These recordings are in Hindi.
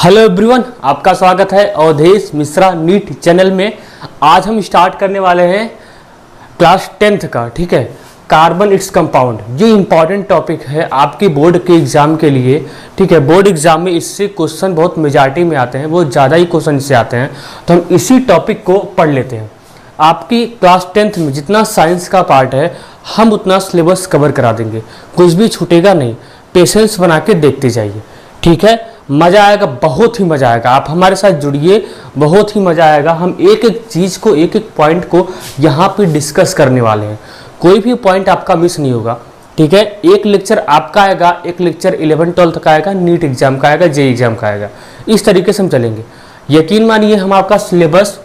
हेलो एवरीवन, आपका स्वागत है अवधेश मिश्रा नीट चैनल में। आज हम स्टार्ट करने वाले हैं क्लास 10th का, ठीक है, कार्बन इट्स कंपाउंड। ये इंपॉर्टेंट टॉपिक है आपके बोर्ड के एग्जाम के लिए, ठीक है। बोर्ड एग्जाम में इससे क्वेश्चन बहुत मेजॉरिटी में आते हैं, बहुत ज़्यादा ही क्वेश्चन इससे आते हैं, तो हम इसी टॉपिक को पढ़ लेते हैं। आपकी क्लास 10th में जितना साइंस का पार्ट है हम उतना सिलेबस कवर करा देंगे, कुछ भी छूटेगा नहीं। पेशेंस बना के देखते जाइए, ठीक है। मज़ा आएगा, बहुत ही मज़ा आएगा। आप हमारे साथ जुड़िए, बहुत ही मज़ा आएगा। हम एक एक चीज़ को, एक एक पॉइंट को यहाँ पे डिस्कस करने वाले हैं। कोई भी पॉइंट आपका मिस नहीं होगा, ठीक है। एक लेक्चर आपका आएगा, एक लेक्चर 11-12 का आएगा, नीट एग्जाम का आएगा, जे एग्जाम का आएगा। इस तरीके से हम चलेंगे। यकीन मानिए, हम आपका सिलेबस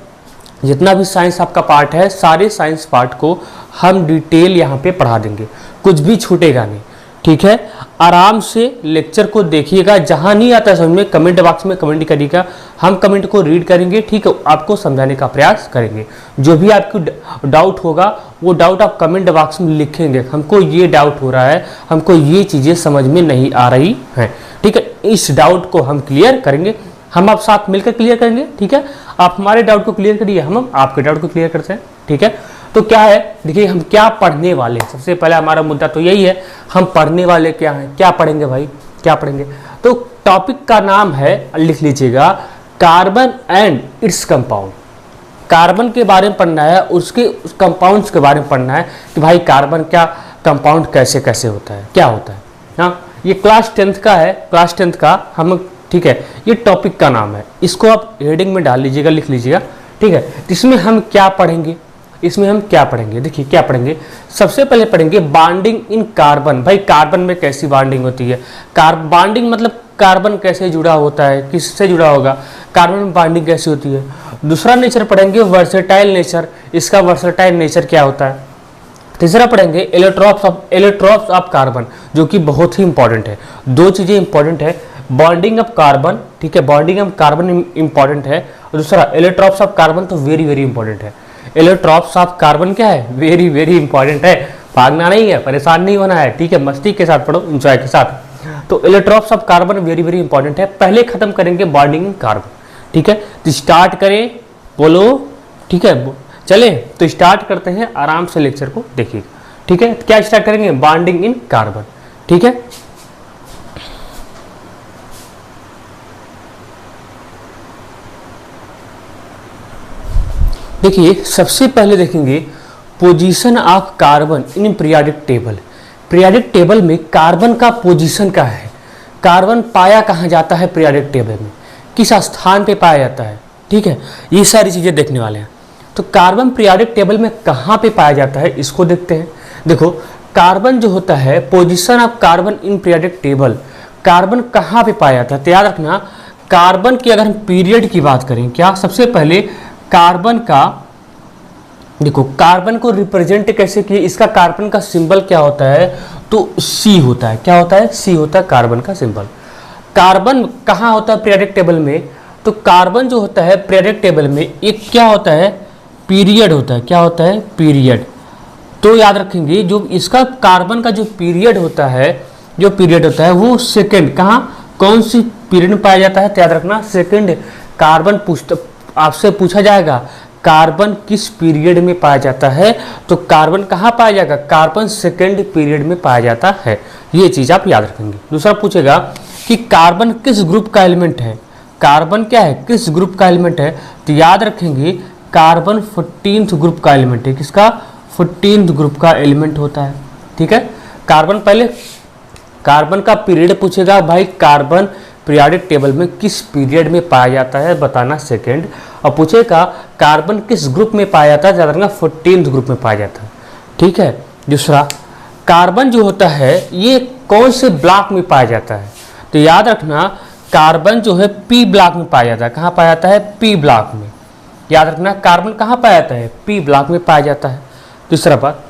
जितना भी साइंस आपका पार्ट है, सारे साइंस पार्ट को हम डिटेल यहाँ पे पढ़ा देंगे, कुछ भी छूटेगा नहीं, ठीक है। आराम से लेक्चर को देखिएगा, जहाँ नहीं आता समझ में कमेंट बॉक्स में कमेंट करिएगा, हम कमेंट को रीड करेंगे, ठीक है। आपको समझाने का प्रयास करेंगे। जो भी आपको डाउट होगा वो डाउट आप कमेंट बॉक्स में लिखेंगे, हमको ये डाउट हो रहा है, हमको ये चीज़ें समझ में नहीं आ रही हैं, ठीक है। इस डाउट को हम क्लियर करेंगे, हम आप साथ मिलकर क्लियर करेंगे, ठीक है। आप हमारे डाउट को क्लियर करिए, हम आपके डाउट को क्लियर करते हैं, ठीक है। तो क्या है, देखिए हम क्या पढ़ने वाले हैं। सबसे पहले हमारा मुद्दा तो यही है, हम पढ़ने वाले क्या हैं, क्या पढ़ेंगे भाई, क्या पढ़ेंगे। तो टॉपिक का नाम है, लिख लीजिएगा, carbon and its compound. Carbon के बारे में पढ़ना है, उसके कंपाउंड्स के बारे में पढ़ना है कि भाई कार्बन क्या कंपाउंड कैसे कैसे होता है, क्या होता है। हाँ, ये क्लास 10th का है, क्लास 10th का हम, ठीक है। ये टॉपिक का नाम है, इसको आप हेडिंग में डाल लीजिएगा, लिख लीजिएगा, ठीक है। इसमें हम क्या पढ़ेंगे, इसमें हम क्या पढ़ेंगे, देखिए क्या पढ़ेंगे। सबसे पहले पढ़ेंगे बॉन्डिंग इन कार्बन। भाई कार्बन में कैसी बॉन्डिंग होती है, बॉन्डिंग मतलब कार्बन कैसे जुड़ा होता है, किससे जुड़ा होगा, कार्बन में बॉन्डिंग कैसी होती है। दूसरा नेचर पढ़ेंगे वर्सेटाइल नेचर, इसका वर्सेटाइल नेचर क्या होता है। तीसरा पढ़ेंगे एलोट्रॉप्स ऑफ कार्बन, जो कि बहुत ही इंपॉर्टेंट है। दो चीज़ें इंपॉर्टेंट है, बॉन्डिंग ऑफ कार्बन, ठीक है, बॉन्डिंग ऑफ कार्बन इंपॉर्टेंट है, और दूसरा एलोट्रॉप्स ऑफ कार्बन तो वेरी वेरी इंपॉर्टेंट है। एलोट्रॉप्स ऑफ कार्बन क्या है, वेरी वेरी इंपॉर्टेंट है, भागना नहीं है, परेशान नहीं होना है, ठीक है। मस्ती के साथ पढ़ो, एंजॉय के साथ। तो allotropes of carbon very very important है। पहले खत्म करेंगे बॉन्डिंग कार्बन, ठीक है। तो स्टार्ट करें, बोलो, ठीक है, चले तो स्टार्ट करते हैं। आराम से लेक्चर को देखिएगा, ठीक है। क्या स्टार्ट करेंगे, बॉन्डिंग इन कार्बन, ठीक है। देखिए सबसे पहले देखेंगे position of carbon in periodic table. Periodic table में कार्बन का पोजीशन क्या है, कार्बन पाया कहाँ जाता है पीरियोडिक टेबल में, किस स्थान पे पाया जाता है, ठीक है। ये सारी चीज़ें देखने वाले हैं। तो कार्बन पीरियोडिक टेबल में कहाँ पे पाया जाता है, इसको देखते हैं। देखो कार्बन जो होता है, position of carbon in periodic table, carbon कहाँ पे पाया जाता है। तो याद रखना, कार्बन की अगर हम पीरियड की बात करें, क्या सबसे पहले कार्बन का, देखो कार्बन को रिप्रेजेंट कैसे किए, इसका कार्बन का सिंबल क्या होता है, तो सी होता है। क्या होता है, सी होता है कार्बन का सिंबल। कार्बन कहाँ होता है पीरियोडिक टेबल में, तो कार्बन जो होता है पीरियोडिक टेबल में एक क्या होता है, पीरियड होता है। क्या होता है, पीरियड। तो याद रखेंगे, जो इसका कार्बन का जो पीरियड होता है, जो पीरियड होता है वो सेकेंड, कहाँ कौन सी पीरियड में पाया जाता है, तो याद रखना सेकेंड। कार्बन आपसे पूछा जाएगा कार्बन किस पीरियड में पाया जाता है, तो कार्बन कहाँ पाया जाएगा, कार्बन सेकेंड पीरियड में पाया जाता है। ये चीज़ आप याद रखेंगे। दूसरा पूछेगा कि कार्बन किस ग्रुप का एलिमेंट है, कार्बन क्या है, किस ग्रुप का एलिमेंट है, तो याद रखेंगे कार्बन 14th ग्रुप का एलिमेंट है। किसका, 14th ग्रुप का एलिमेंट होता है, ठीक है। कार्बन पहले कार्बन का पीरियड पूछेगा, भाई कार्बन पीरियोडिक टेबल में किस पीरियड में पाया जाता है, बताना सेकेंड। और पूछेगा कार्बन किस ग्रुप में पाया जाता है, ज़्यादा रखना 14th ग्रुप में पाया जाता है, ठीक है। दूसरा कार्बन जो होता है ये कौन से ब्लॉक में पाया जाता है, तो याद रखना कार्बन जो है पी ब्लॉक में पाया जाता है। कहाँ पाया जाता है, पी ब्लॉक में। याद रखना कार्बन कहाँ पाया जाता है, पी ब्लॉक में पाया जाता है। दूसरा बात,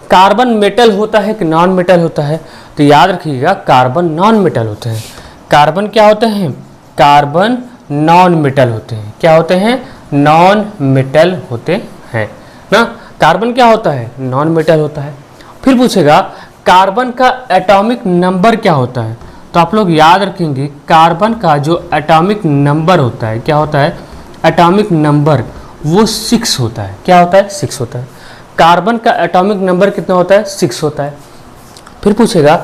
कार्बन मेटल होता है कि नॉन मेटल होता है, तो याद रखिएगा कार्बन नॉन मेटल होते हैं। कार्बन क्या होते हैं, कार्बन नॉन मेटल होते हैं। क्या होते हैं, नॉन मेटल होते हैं ना। कार्बन क्या होता है, नॉन मेटल होता है। फिर पूछेगा कार्बन का एटॉमिक नंबर क्या होता है, तो आप लोग याद रखेंगे कार्बन का जो एटॉमिक नंबर होता है, क्या होता है, एटॉमिक नंबर वो 6 होता है। क्या होता है, 6 होता है। कार्बन का एटॉमिक नंबर कितना होता है, 6 होता है। फिर पूछेगा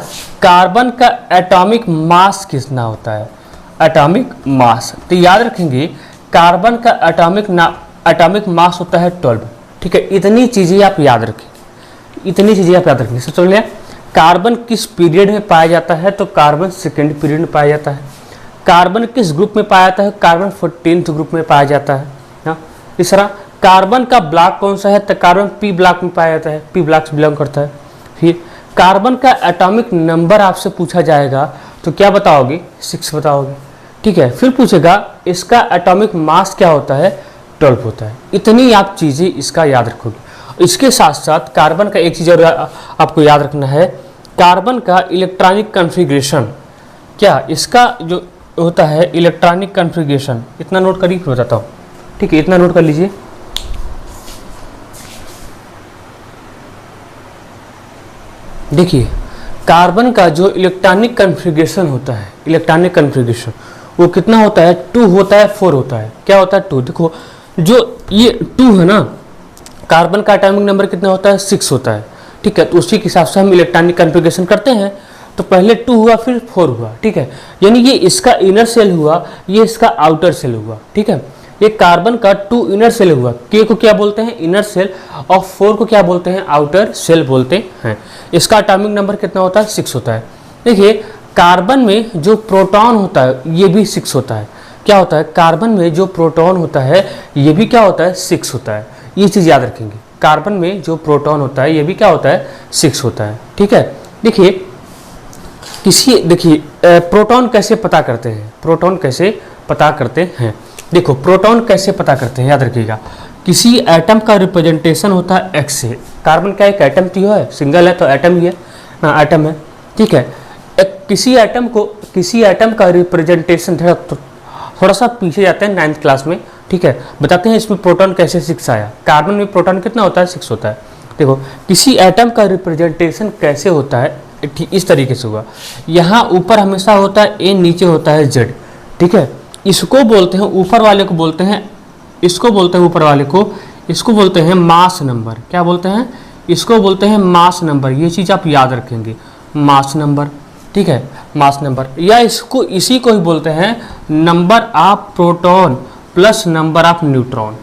कार्बन का एटॉमिक मास कितना होता है, एटॉमिक मास। तो याद रखेंगे कार्बन का एटॉमिक मास होता है 12। ठीक है, इतनी चीज़ें आप याद रखेंगे, इतनी चीज़ें आप याद रखेंगे। सबसे पहले कार्बन किस पीरियड में पाया जाता है, तो कार्बन सेकेंड पीरियड में पाया जाता है। कार्बन किस ग्रुप में पाया जाता है, कार्बन 14th ग्रुप में पाया जाता है ना। तीसरा कार्बन का ब्लॉक कौन सा है, तो कार्बन पी ब्लॉक में पाया जाता है, पी ब्लॉक से बिलोंग करता है। फिर कार्बन का एटॉमिक नंबर आपसे पूछा जाएगा तो क्या बताओगे, 6 बताओगे। ठीक है, फिर पूछेगा इसका एटॉमिक मास क्या होता है, 12 होता है। इतनी आप चीज़ें इसका याद रखोगे। इसके साथ साथ कार्बन का एक चीज़ और आपको याद रखना है, कार्बन का इलेक्ट्रॉनिक कॉन्फ़िगरेशन, क्या इसका जो होता है इलेक्ट्रॉनिक कॉन्फ़िगरेशन, इतना नोट करिए फिर बताता हूँ। ठीक है, इतना नोट कर लीजिए। देखिए कार्बन का जो इलेक्ट्रॉनिक कॉन्फ़िगरेशन होता है, इलेक्ट्रॉनिक कॉन्फ़िगरेशन वो कितना होता है, 2 होता है, 4 होता है। क्या होता है, 2। देखो जो ये 2 है ना, कार्बन का एटॉमिक नंबर कितना होता है, 6 होता है। ठीक है, तो उसी के हिसाब से हम इलेक्ट्रॉनिक कॉन्फ़िगरेशन करते हैं। तो पहले 2 हुआ फिर 4 हुआ। ठीक है, यानी ये इसका इनर सेल हुआ, ये इसका आउटर सेल हुआ। ठीक है, ये कार्बन का 2 इनर सेल हुआ, के को क्या बोलते हैं, इनर सेल, और 4 को क्या बोलते हैं, आउटर सेल बोलते हैं। इसका एटॉमिक नंबर कितना होता है, 6 होता है। देखिए कार्बन में जो प्रोटॉन होता है ये भी 6 होता है। क्या होता है, कार्बन में जो प्रोटॉन होता है ये भी क्या होता है, 6 होता है। ये चीज़ याद रखेंगे, कार्बन में जो प्रोटॉन होता है ये भी क्या होता है, 6 होता है। ठीक है, देखिए प्रोटॉन कैसे पता करते हैं, प्रोटॉन कैसे पता करते हैं। देखो प्रोटॉन कैसे पता करते हैं, याद रखिएगा, किसी एटम का रिप्रेजेंटेशन होता है एक्स से। कार्बन का एक एटम तो है, सिंगल है तो एटम ही है ना, एटम है। ठीक है, किसी एटम का रिप्रेजेंटेशन, थोड़ा सा पीछे जाते हैं 9th क्लास में। ठीक है, बताते हैं इसमें प्रोटॉन कैसे 6 आया। कार्बन में प्रोटॉन कितना होता है, 6 होता है। देखो किसी एटम का रिप्रेजेंटेशन कैसे होता है, ठीक इस तरीके से हुआ। यहाँ ऊपर हमेशा होता है ए, नीचे होता है जेड। ठीक है, इसको बोलते हैं, ऊपर वाले को बोलते हैं, इसको बोलते हैं ऊपर वाले को, इसको बोलते हैं मास नंबर। क्या बोलते हैं, इसको बोलते हैं मास नंबर। ये चीज़ आप याद रखेंगे, मास नंबर। ठीक है, मास नंबर, या इसको इसी को ही बोलते हैं number of proton plus number of neutron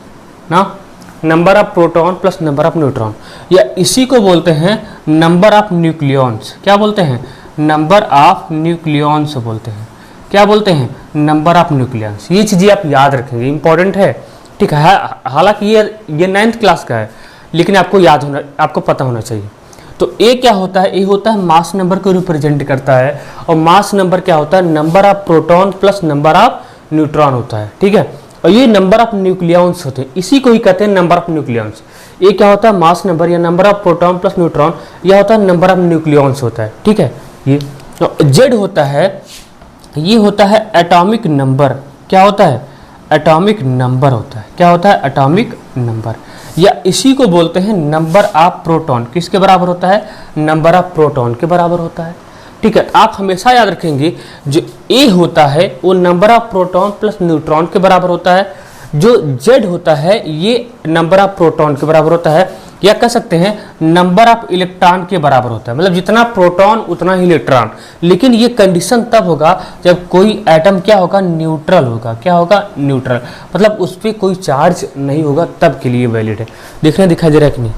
ना, number of proton plus number of neutron, या इसी को बोलते हैं नंबर ऑफ न्यूक्लियॉन्स। क्या बोलते हैं, नंबर ऑफ न्यूक्लियॉन्स बोलते हैं। क्या बोलते हैं, नंबर ऑफ न्यूक्लियॉन्स। ये चीज़ें आप याद रखेंगे, इंपॉर्टेंट है। ठीक है, हालांकि ये 9th क्लास का है, लेकिन आपको याद होना, आपको पता होना चाहिए। तो ए क्या होता है, ए होता है मास नंबर को रिप्रेजेंट करता है, और मास नंबर क्या होता है, number of proton plus number of neutron होता है। ठीक है, और ये नंबर ऑफ न्यूक्लियॉन्स होते हैं, इसी को ही कहते हैं नंबर ऑफ न्यूक्लियॉन्स। ये क्या होता है, मास नंबर या number of proton plus neutron, यह होता है नंबर ऑफ न्यूक्लियॉन्स होता है। ठीक है, ये जेड होता है, ये होता है एटॉमिक नंबर। क्या होता है, एटॉमिक नंबर होता है। क्या होता है, एटॉमिक नंबर, या इसी को बोलते हैं नंबर ऑफ प्रोटॉन। किसके बराबर होता है, नंबर ऑफ प्रोटॉन के बराबर होता है। ठीक है, आप हमेशा याद रखेंगे जो ए होता है वो number of proton plus neutron के बराबर होता है, जो जेड होता है ये नंबर ऑफ प्रोटॉन के बराबर होता है, या कह सकते हैं नंबर ऑफ इलेक्ट्रॉन के बराबर होता है। मतलब जितना प्रोटॉन उतना ही इलेक्ट्रॉन, लेकिन ये कंडीशन तब होगा जब कोई एटम क्या होगा, न्यूट्रल होगा। क्या होगा, न्यूट्रल, मतलब उस पर कोई चार्ज नहीं होगा, तब के लिए वैलिड है। देख रहे हैं, दिखाई दे रहा है कि नहीं,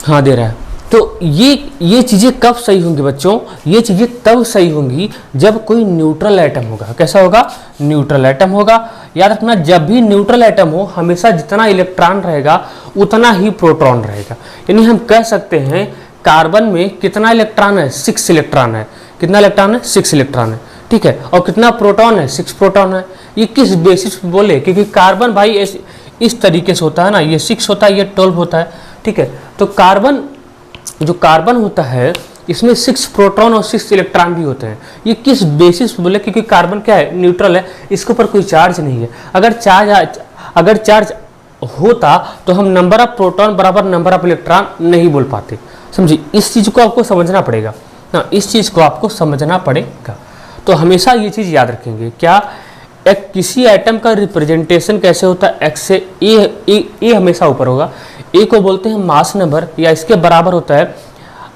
हाँ दे रहा है। तो ये चीज़ें कब सही होंगी बच्चों, ये चीज़ें तब सही होंगी जब कोई न्यूट्रल एटम होगा। कैसा होगा, न्यूट्रल एटम होगा। याद रखना, जब भी न्यूट्रल एटम हो हमेशा जितना इलेक्ट्रॉन रहेगा उतना ही प्रोटॉन रहेगा। यानी हम कह सकते हैं कार्बन में कितना इलेक्ट्रॉन है, 6 इलेक्ट्रॉन है। कितना इलेक्ट्रॉन है, 6 इलेक्ट्रॉन है। ठीक है, और कितना प्रोटॉन है, 6 प्रोटॉन है। ये किस बेसिस पे बोले, क्योंकि कार्बन भाई इस तरीके से होता है ना, ये 6 होता है, ये 12 होता है। ठीक है, तो कार्बन जो कार्बन होता है इसमें 6 प्रोटॉन और 6 इलेक्ट्रॉन भी होते हैं। ये किस बेसिस पे बोले, क्योंकि कार्बन क्या है, न्यूट्रल है, इसके ऊपर कोई चार्ज नहीं है। अगर चार्ज होता तो हम नंबर ऑफ प्रोटॉन बराबर नंबर ऑफ इलेक्ट्रॉन नहीं बोल पाते। समझिए, इस चीज़ को आपको समझना पड़ेगा। ना, इस चीज़ को आपको समझना पड़ेगा। तो हमेशा ये चीज़ याद रखेंगे, क्या एक किसी एटम का रिप्रेजेंटेशन कैसे होता है, एक्स से ए हमेशा ऊपर होगा। ए को बोलते हैं मास नंबर, या इसके बराबर होता है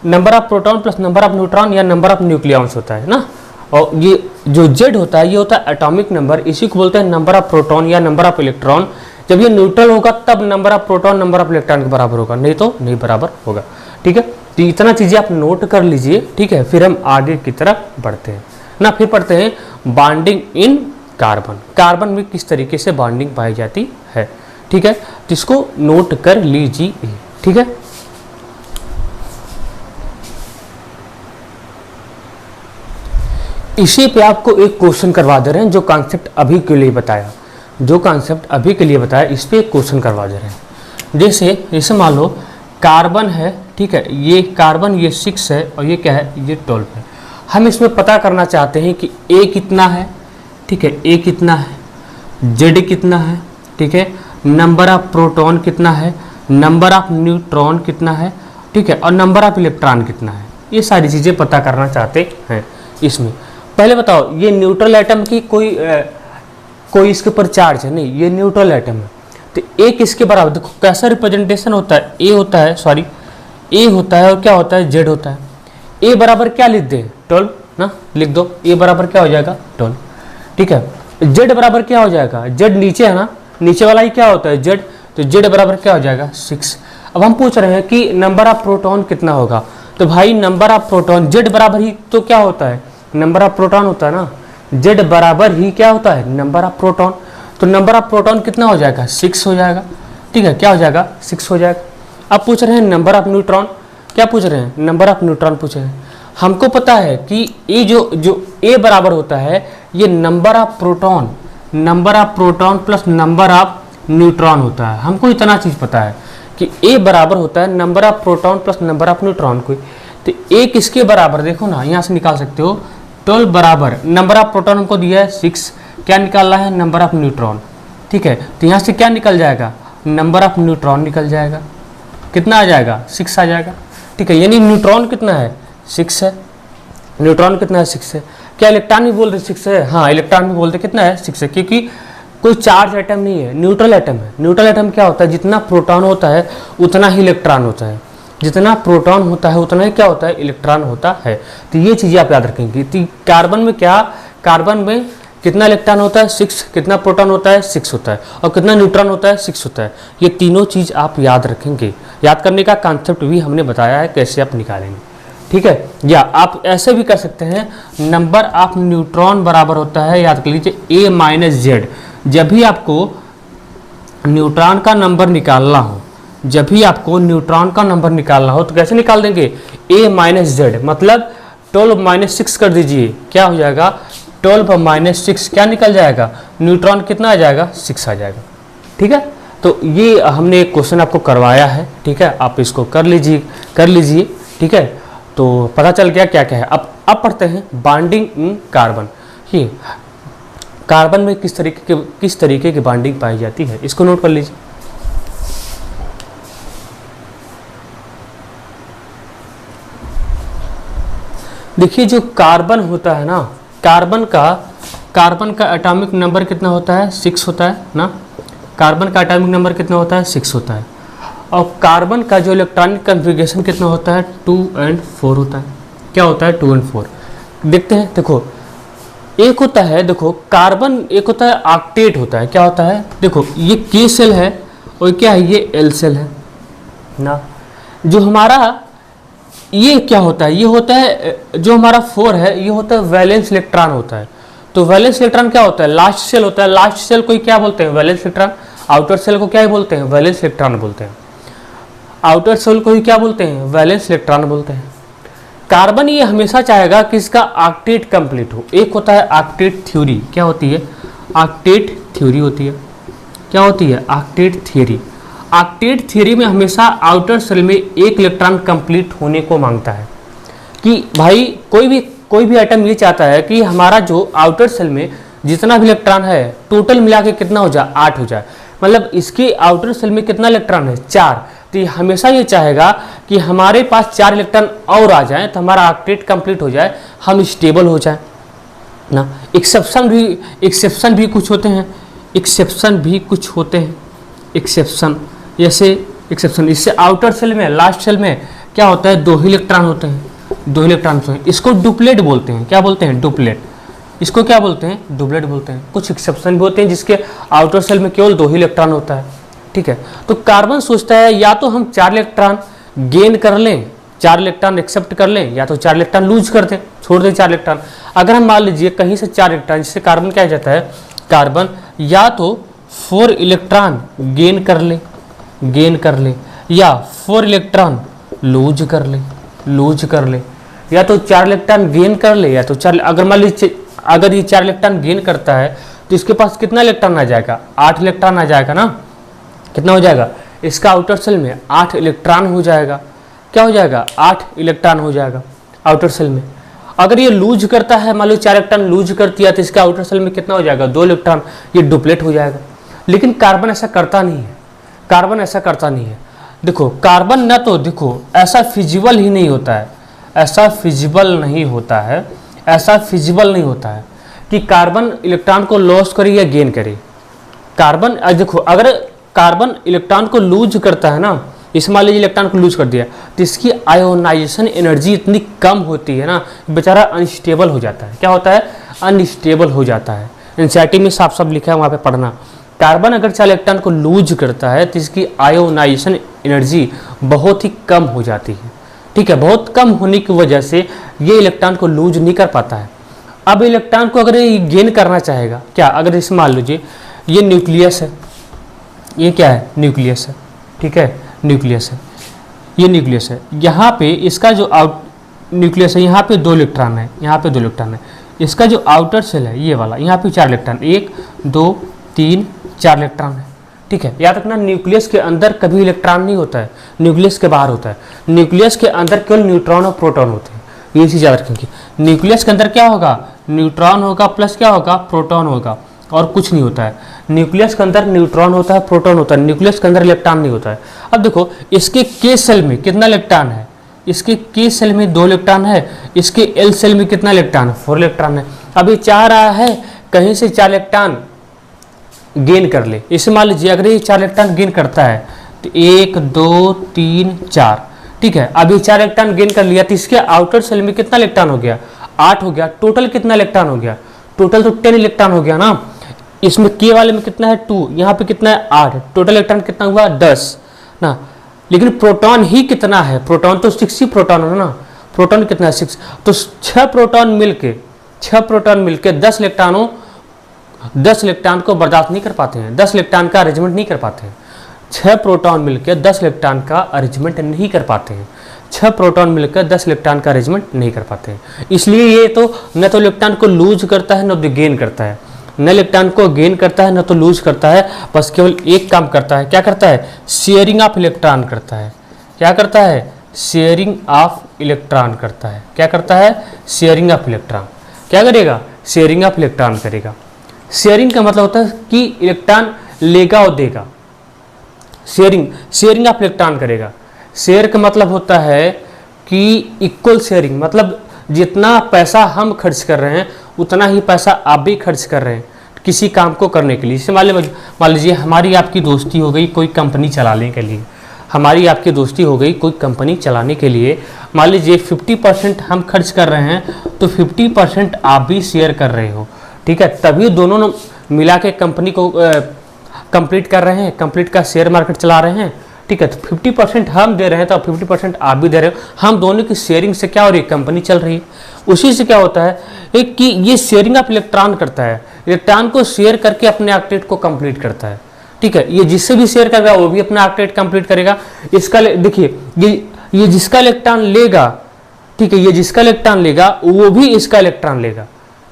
number of proton plus number of neutron या नंबर ऑफ न्यूक्लियॉन्स होता है ना। और ये जो जेड होता है ये होता है एटॉमिक नंबर, इसी को बोलते हैं नंबर ऑफ प्रोटॉन या नंबर ऑफ इलेक्ट्रॉन। जब ये न्यूट्रल होगा तब number of proton number of electron के बराबर होगा, नहीं तो नहीं बराबर होगा। ठीक है, तो इतना चीज़ें आप नोट कर लीजिए। ठीक है, फिर हम आगे की तरफ बढ़ते हैं ना। फिर पढ़ते हैं बॉन्डिंग इन कार्बन। कार्बन में किस तरीके से बॉन्डिंग पाई जाती है। ठीक है, तो इसको नोट कर लीजिए। ठीक है, इसी पे आपको एक क्वेश्चन करवा दे रहे हैं, जो कॉन्सेप्ट अभी के लिए बताया, जो कॉन्सेप्ट अभी के लिए बताया इस पे एक क्वेश्चन करवा दे रहे हैं। जैसे मान लो कार्बन है, ठीक है, ये कार्बन ये 6 है और ये क्या है, ये 12 है। हम इसमें पता करना चाहते हैं कि ए कितना है, ठीक है, ए कितना है, जेड कितना है, ठीक है, नंबर ऑफ प्रोटॉन कितना है, नंबर ऑफ न्यूट्रॉन कितना है, ठीक है, और नंबर ऑफ इलेक्ट्रॉन कितना है। ये सारी चीज़ें पता करना चाहते हैं इसमें। पहले बताओ, ये न्यूट्रल एटम की कोई इसके ऊपर चार्ज है नहीं, ये न्यूट्रल एटम है। तो ए किसके बराबर, देखो कैसा रिप्रेजेंटेशन होता है, ए होता है, सॉरी ए होता है और क्या होता है, जेड होता है। ए बराबर क्या लिख दे, 12 ना, लिख दो। ए बराबर क्या हो जाएगा, 12। ठीक है, जेड बराबर क्या हो जाएगा, जेड नीचे है ना, नीचे वाला ही क्या होता है, जेड। तो जेड बराबर क्या हो जाएगा, 6। अब हम पूछ रहे हैं कि नंबर ऑफ प्रोटॉन कितना होगा। तो भाई नंबर ऑफ प्रोटॉन जेड बराबर ही तो क्या होता है, नंबर ऑफ प्रोटॉन होता है ना। जेड बराबर ही क्या होता है, नंबर ऑफ प्रोटॉन। तो नंबर ऑफ प्रोटॉन कितना हो जाएगा, 6 हो जाएगा। ठीक है, क्या हो जाएगा, 6 हो जाएगा। अब पूछ रहे हैं नंबर ऑफ न्यूट्रॉन, क्या पूछ रहे हैं, नंबर ऑफ न्यूट्रॉन पूछ रहे हैं। हमको पता है कि ये जो ए बराबर होता है ये number of proton plus number of neutron होता है। हमको इतना चीज़ पता है कि ए बराबर होता है number of proton plus number of neutron को। तो ए किसके बराबर, देखो ना यहाँ से निकाल सकते हो, 12 बराबर नंबर ऑफ प्रोटॉन हमको दिया है 6, क्या निकालना है, नंबर ऑफ न्यूट्रॉन। ठीक है, तो यहाँ से क्या निकल जाएगा, नंबर ऑफ न्यूट्रॉन निकल जाएगा। कितना आ जाएगा, 6 आ जाएगा। ठीक है, यानी न्यूट्रॉन कितना है, 6 है। न्यूट्रॉन कितना है, 6 है। क्या इलेक्ट्रॉन भी बोल रहे 6 है, हाँ इलेक्ट्रॉन भी बोलते कितना है, 6 है, क्योंकि कोई चार्ज एटम नहीं है, न्यूट्रल एटम है। न्यूट्रल एटम क्या होता है, जितना प्रोटॉन होता है उतना ही इलेक्ट्रॉन होता है, जितना प्रोटॉन होता है उतना ही क्या होता है, इलेक्ट्रॉन होता है। तो ये चीज़ें आप याद रखेंगे। तो कार्बन में क्या, कार्बन में कितना इलेक्ट्रॉन होता है, 6, कितना प्रोटॉन होता है, 6 होता है, और कितना न्यूट्रॉन होता है, 6 होता है। ये तीनों चीज़ आप याद रखेंगे। याद करने का कॉन्सेप्ट भी हमने बताया है कैसे आप निकालेंगे। ठीक है, या आप ऐसे भी कर सकते हैं, नंबर ऑफ न्यूट्रॉन बराबर होता है, याद कर लीजिए, ए माइनस जेड। जब भी आपको न्यूट्रॉन का नंबर निकालना हो, जब भी आपको न्यूट्रॉन का नंबर निकालना हो तो कैसे निकाल देंगे, ए माइनस जेड, मतलब 12 माइनस 6 कर दीजिए, क्या हो जाएगा, 12 माइनस 6 क्या निकल जाएगा, न्यूट्रॉन कितना आ जाएगा, 6 आ जाएगा। ठीक है, तो ये हमने एक क्वेश्चन आपको करवाया है। ठीक है, आप इसको कर लीजिए। ठीक है, तो पता चल गया क्या क्या है। अब पढ़ते हैं बॉन्डिंग इन कार्बन। ये कार्बन में किस तरीके की बॉन्डिंग पाई जाती है, इसको नोट कर लीजिए। देखिए जो कार्बन होता है ना, कार्बन का एटॉमिक नंबर कितना होता है, 6 होता है ना। कार्बन का एटॉमिक नंबर कितना होता है, 6 होता है। और कार्बन का जो इलेक्ट्रॉनिक कन्फिगरेशन कितना होता है, 2 और 4 होता है। क्या होता है, 2 और 4। देखते हैं, देखो एक होता है, देखो कार्बन एक होता है ऑक्टेट होता है। क्या होता है, देखो ये K सेल है और क्या है, ये L सेल है ना। जो हमारा ये क्या होता है, ये होता है जो हमारा 4 है, ये होता है वैलेंस इलेक्ट्रॉन होता है। तो वैलेंस इलेक्ट्रॉन क्या होता है, लास्ट सेल होता है। लास्ट सेल को क्या बोलते हैं, वैलेंस इलेक्ट्रॉन। आउटर सेल को क्या ही बोलते हैं, वैलेंस इलेक्ट्रॉन बोलते हैं। आउटर सेल को ही क्या बोलते हैं, वैलेंस इलेक्ट्रॉन बोलते हैं। कार्बन ये हमेशा चाहेगा कि इसका ऑक्टेट कंप्लीट हो। एक होता है ऑक्टेट थ्योरी, क्या होती है, ऑक्टेट थ्योरी होती है। क्या होती है, ऑक्टेट थ्योरी। ऑक्टेट थ्योरी में हमेशा आउटर सेल में एक इलेक्ट्रॉन कंप्लीट होने को मांगता है कि भाई कोई भी एटम ये चाहता है कि हमारा जो आउटर सेल में जितना भी इलेक्ट्रॉन है टोटल मिला के कितना हो जाए, 8 हो जाए। मतलब इसके आउटर सेल में कितना इलेक्ट्रॉन है, 4। तो ये हमेशा ये चाहेगा कि हमारे पास 4 इलेक्ट्रॉन और आ जाए तो हमारा ऑक्टेट कंप्लीट हो जाए, हम स्टेबल हो जाए ना। एक्सेप्शन भी कुछ होते हैं, एक्सेप्शन जैसे एक्सेप्शन इससे आउटर सेल में, लास्ट सेल में क्या होता है, 2 इलेक्ट्रॉन होते हैं, 2 इलेक्ट्रॉन होते हैं। इसको डुप्लेट बोलते हैं। क्या बोलते हैं? डुप्लेट। इसको क्या बोलते हैं? डुप्लेट बोलते हैं। कुछ एक्सेप्शन भी होते हैं जिसके आउटर सेल में केवल 2 ही इलेक्ट्रॉन होता है, ठीक है। तो कार्बन सोचता है या तो हम 4 इलेक्ट्रॉन गेन कर लें, 4 इलेक्ट्रॉन एक्सेप्ट कर लें, या तो 4 इलेक्ट्रॉन लूज कर दें, छोड़ दें 4 इलेक्ट्रॉन। अगर हम मान लीजिए कहीं से 4 इलेक्ट्रॉन, जिससे कार्बन क्या हो जाता है, कार्बन या तो 4 इलेक्ट्रॉन गेन कर ले या 4 इलेक्ट्रॉन लूज कर ले, या तो 4 इलेक्ट्रॉन गेन कर ले या तो 4। अगर मान लीजिए अगर ये 4 इलेक्ट्रॉन गेन करता है तो इसके पास कितना इलेक्ट्रॉन आ जाएगा? 8 इलेक्ट्रॉन आ जाएगा ना। कितना हो जाएगा? इसका आउटर सेल में 8 इलेक्ट्रॉन हो जाएगा। क्या हो जाएगा? 8 इलेक्ट्रॉन हो जाएगा आउटर सेल में। अगर ये लूज करता है, मान लो 4 इलेक्ट्रॉन लूज कर दिया तो इसका आउटर सेल में कितना हो जाएगा? 2 इलेक्ट्रॉन, ये डुप्लेट हो जाएगा। लेकिन कार्बन ऐसा करता नहीं है। देखो कार्बन ना तो देखो ऐसा फिजिबल नहीं होता है कि कार्बन इलेक्ट्रॉन को लॉस करे या गेन करे। कार्बन देखो अगर कार्बन इलेक्ट्रॉन को लूज करता है ना, इस मान लीजिए इलेक्ट्रॉन को लूज कर दिया तो इसकी आयोनाइजेशन एनर्जी इतनी कम होती है ना, बेचारा अनस्टेबल हो जाता है। क्या होता है? अनस्टेबल हो जाता है। एनसीईआरटी में साफ साफ लिखा है, वहाँ पे पढ़ना। कार्बन अगर 4 इलेक्ट्रॉन को लूज करता है तो इसकी आयोनाइजेशन एनर्जी बहुत ही कम हो जाती है, ठीक है। बहुत कम होने की वजह से ये इलेक्ट्रॉन को लूज नहीं कर पाता है। अब इलेक्ट्रॉन को अगर ये गेन करना चाहेगा, क्या अगर इस मान लीजिए ये न्यूक्लियस है, ये क्या है? न्यूक्लियस है, ठीक है, न्यूक्लियस है, ये न्यूक्लियस है। यहाँ पे इसका जो न्यूक्लियस है, यहाँ पे 2 इलेक्ट्रॉन है, यहाँ पे 2 इलेक्ट्रॉन है। इसका जो आउटर सेल है ये वाला, यहाँ पे 4 इलेक्ट्रॉन, 1 2 3 4 इलेक्ट्रॉन है, ठीक है। याद रखना न्यूक्लियस के अंदर कभी इलेक्ट्रॉन नहीं होता है, न्यूक्लियस के बाहर होता है। न्यूक्लियस के अंदर केवल न्यूट्रॉन और प्रोटॉन होते हैं, ये चीज़ याद रखेंगे। न्यूक्लियस के अंदर क्या होगा? न्यूट्रॉन होगा प्लस क्या होगा? प्रोटॉन होगा, और कुछ नहीं होता है। न्यूक्लियस के अंदर न्यूट्रॉन होता है, प्रोटॉन होता है, न्यूक्लियस के अंदर इलेक्ट्रॉन नहीं होता है। अब देखो इसके के सेल में कितना इलेक्ट्रॉन है? इसके के सेल में 2 इलेक्ट्रॉन है, इसके एल सेल में कितना इलेक्ट्रॉन है? 4 इलेक्ट्रॉन है। अब ये चाह रहा है कहीं से 4 इलेक्ट्रॉन गेन कर ले। इसे मान लीजिए अगर ये 4 इलेक्ट्रॉन गेन करता है तो 1 2 3 4, ठीक है। अब ये 4 इलेक्ट्रॉन गेन कर लिया तो इसके आउटर सेल में कितना इलेक्ट्रॉन हो गया? 8 हो गया। टोटल कितना इलेक्ट्रॉन हो गया? टोटल तो 10 इलेक्ट्रॉन हो गया ना। इसमें के वाले में कितना है? 2, यहाँ पे कितना है? 8। टोटल इलेक्ट्रॉन कितना हुआ? 10 ना। लेकिन प्रोटॉन ही कितना है? प्रोटॉन तो 6 ही प्रोटॉन है ना। प्रोटॉन कितना है? 6। तो 6 प्रोटॉन मिलके 10 इलेक्ट्रॉन को बर्दाश्त नहीं कर पाते हैं, 10 इलेक्ट्रॉन का अरेंजमेंट नहीं कर पाते हैं। 6 प्रोटॉन मिलकर 10 इलेक्ट्रॉन का अरेंजमेंट नहीं कर पाते हैं। 6 प्रोटॉन मिलकर 10 इलेक्ट्रॉन का अरेंजमेंट नहीं कर पाते हैं। इसलिए ये तो न तो इलेक्ट्रॉन को लूज करता है न तो गेन करता है, न इलेक्ट्रॉन को गेन करता है न तो लूज करता है, बस केवल एक काम करता है। क्या करता है? शेयरिंग ऑफ इलेक्ट्रॉन करता है। क्या करता है? शेयरिंग ऑफ इलेक्ट्रॉन करता है। क्या करता है? Sharing of electron. क्या करेगा? शेयरिंग ऑफ इलेक्ट्रॉन करेगा। शेयरिंग का मतलब होता है कि इलेक्ट्रॉन लेगा और देगा। शेयरिंग ऑफ इलेक्ट्रॉन करेगा। शेयर का मतलब होता है कि इक्वल शेयरिंग, मतलब जितना पैसा हम खर्च कर रहे हैं उतना ही पैसा आप भी खर्च कर रहे हैं किसी काम को करने के लिए। जैसे मान लीजिए हमारी आपकी दोस्ती हो गई कोई कंपनी चलाने के लिए, हमारी आपकी दोस्ती हो गई कोई कंपनी चलाने के लिए। मान लीजिए 50% हम खर्च कर रहे हैं तो 50% आप भी शेयर कर रहे हो, ठीक है। तभी दोनों मिला के कंपनी को कंप्लीट कर रहे हैं, कंप्लीट का शेयर मार्केट चला रहे हैं, ठीक है। तो 50% हम दे रहे हैं तो 50% आप भी दे रहे हो। हम दोनों की शेयरिंग से क्या हो रही है? कंपनी चल रही है। उसी से क्या होता है एक कि ये शेयरिंग ऑफ इलेक्ट्रॉन करता है, इलेक्ट्रॉन को शेयर करके अपने ऑक्टेट को कंप्लीट करता है, ठीक है। ये जिससे भी शेयर करेगा वो भी अपना ऑक्टेट कंप्लीट करेगा। इसका देखिए ये जिसका इलेक्ट्रॉन लेगा, ठीक है, ये जिसका इलेक्ट्रॉन लेगा वो भी इसका इलेक्ट्रॉन लेगा,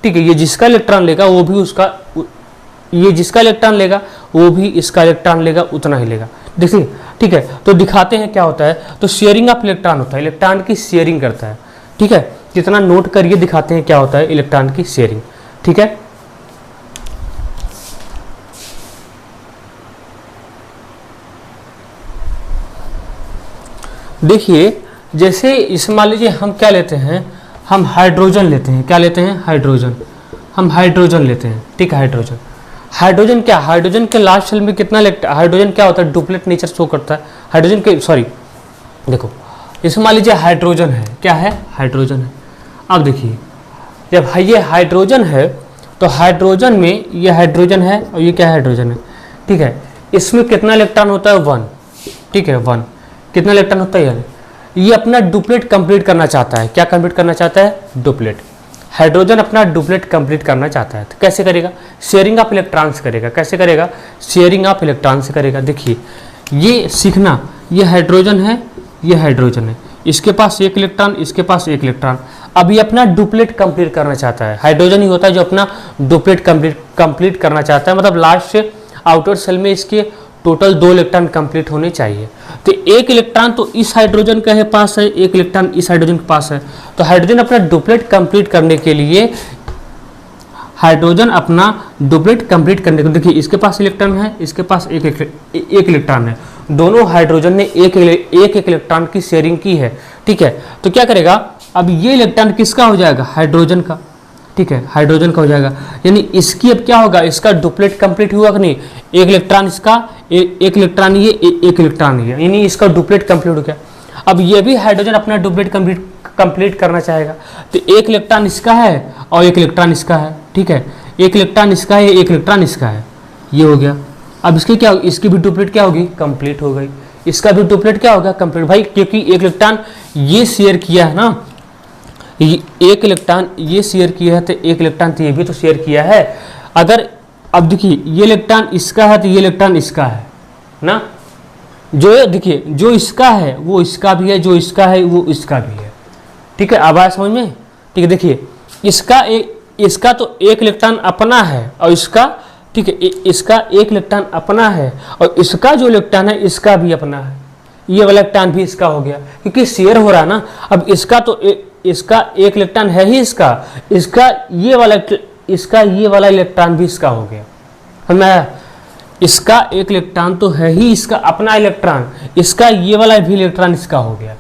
ठीक है। ये जिसका इलेक्ट्रॉन लेगा वो भी उसका, ये जिसका इलेक्ट्रॉन लेगा वो भी इसका इलेक्ट्रॉन लेगा, उतना ही लेगा, देखिए, ठीक है। तो दिखाते हैं क्या होता है। तो शेयरिंग ऑफ इलेक्ट्रॉन होता है, इलेक्ट्रॉन की शेयरिंग करता है, ठीक है। कितना नोट करिए, दिखाते हैं क्या होता है इलेक्ट्रॉन की शेयरिंग, ठीक है। देखिए जैसे इस मान लीजिए हम क्या लेते हैं, हम हाइड्रोजन लेते हैं, क्या लेते हैं, हाइड्रोजन, हम हाइड्रोजन लेते हैं, ठीक है। हाइड्रोजन, हाइड्रोजन क्या, हाइड्रोजन के लास्ट सेल में कितना हाइड्रोजन क्या होता है, डुप्लेट नेचर शो करता है हाइड्रोजन के, सॉरी देखो जैसे मान लीजिए हाइड्रोजन है, क्या है, हाइड्रोजन है। अब देखिए जब ये हाइड्रोजन है तो हाइड्रोजन में ये हाइड्रोजन है और ये क्या है, हाइड्रोजन है, ठीक है। इसमें कितना इलेक्ट्रॉन होता है, 1, ठीक है, 1। कितना इलेक्ट्रॉन होता है, ये अपना डुप्लेट कंप्लीट करना चाहता है, क्या कंप्लीट करना चाहता है, डुप्लेट। हाइड्रोजन अपना डुप्लेट कंप्लीट करना चाहता है तो कैसे करेगा, शेयरिंग ऑफ इलेक्ट्रॉन से करेगा। कैसे करेगा, शेयरिंग ऑफ इलेक्ट्रॉन से करेगा। देखिए ये सीखना, ये हाइड्रोजन है, ये हाइड्रोजन है, इसके पास एक इलेक्ट्रॉन, इसके पास एक इलेक्ट्रॉन। अब ये अपना डुप्लेट कंप्लीट करना चाहता है, हाइड्रोजन ही होता है जो अपना डुप्लेट कंप्लीट करना चाहता है, मतलब लास्ट से आउटर सेल में इसके टोटल 2 इलेक्ट्रॉन कंप्लीट होने चाहिए। तो एक इलेक्ट्रॉन तो इस हाइड्रोजन के पास है, एक इलेक्ट्रॉन इस हाइड्रोजन के पास है। तो हाइड्रोजन अपना डुप्लेट कंप्लीट करने के लिए, हाइड्रोजन अपना डुप्लेट कंप्लीट करने के लिए, देखिए इसके पास इलेक्ट्रॉन है, इसके पास एक इलेक्ट्रॉन है, दोनों हाइड्रोजन ने एक इलेक्ट्रॉन की शेयरिंग की है, ठीक है। तो क्या करेगा, अब ये इलेक्ट्रॉन किसका हो जाएगा, हाइड्रोजन का, ठीक है, हाइड्रोजन का हो जाएगा। यानी इसकी अब क्या होगा, इसका डुप्लेट कंप्लीट हुआ कि नहीं, एक इलेक्ट्रॉन इसका, एक इलेक्ट्रॉन ये, एक इलेक्ट्रॉन ये, यानी इसका डुप्लेट कंप्लीट हो गया। अब ये भी हाइड्रोजन अपना डुप्लेट कंप्लीट करना चाहेगा, तो एक इलेक्ट्रॉन इसका है और एक इलेक्ट्रॉन इसका है, ठीक है, एक इलेक्ट्रॉन इसका है, एक इलेक्ट्रॉन इसका है, ये हो गया। अब इसकी क्या, इसकी भी डुप्लेट क्या होगी, कंप्लीट हो गई, इसका भी डुप्लेट क्या होगा, कंप्लीट। भाई क्योंकि एक इलेक्ट्रॉन ये शेयर किया है ना, एक इलेक्ट्रॉन ये शेयर किया है, तो एक इलेक्ट्रॉन तो ये भी तो शेयर किया है। अगर अब देखिए ये इलेक्ट्रॉन इसका है तो ये इलेक्ट्रॉन इसका है ना, जो देखिए जो इसका है वो इसका भी है, जो इसका है वो इसका भी है, ठीक है। अब आया समझ में, ठीक है। देखिए इसका तो एक इलेक्ट्रॉन अपना है और इसका, ठीक है, इसका एक इलेक्ट्रॉन अपना है और इसका जो इलेक्ट्रॉन है इसका भी अपना है, ये वाला इलेक्ट्रॉन भी इसका हो गया क्योंकि शेयर हो रहा है ना। अब इसका तो इसका एक इलेक्ट्रॉन है ही इसका ये वाला इलेक्ट्रॉन भी इसका हो गया, समझ, इसका एक इलेक्ट्रॉन तो है ही इसका अपना इलेक्ट्रॉन, इसका ये वाला भी इलेक्ट्रॉन इसका हो गया,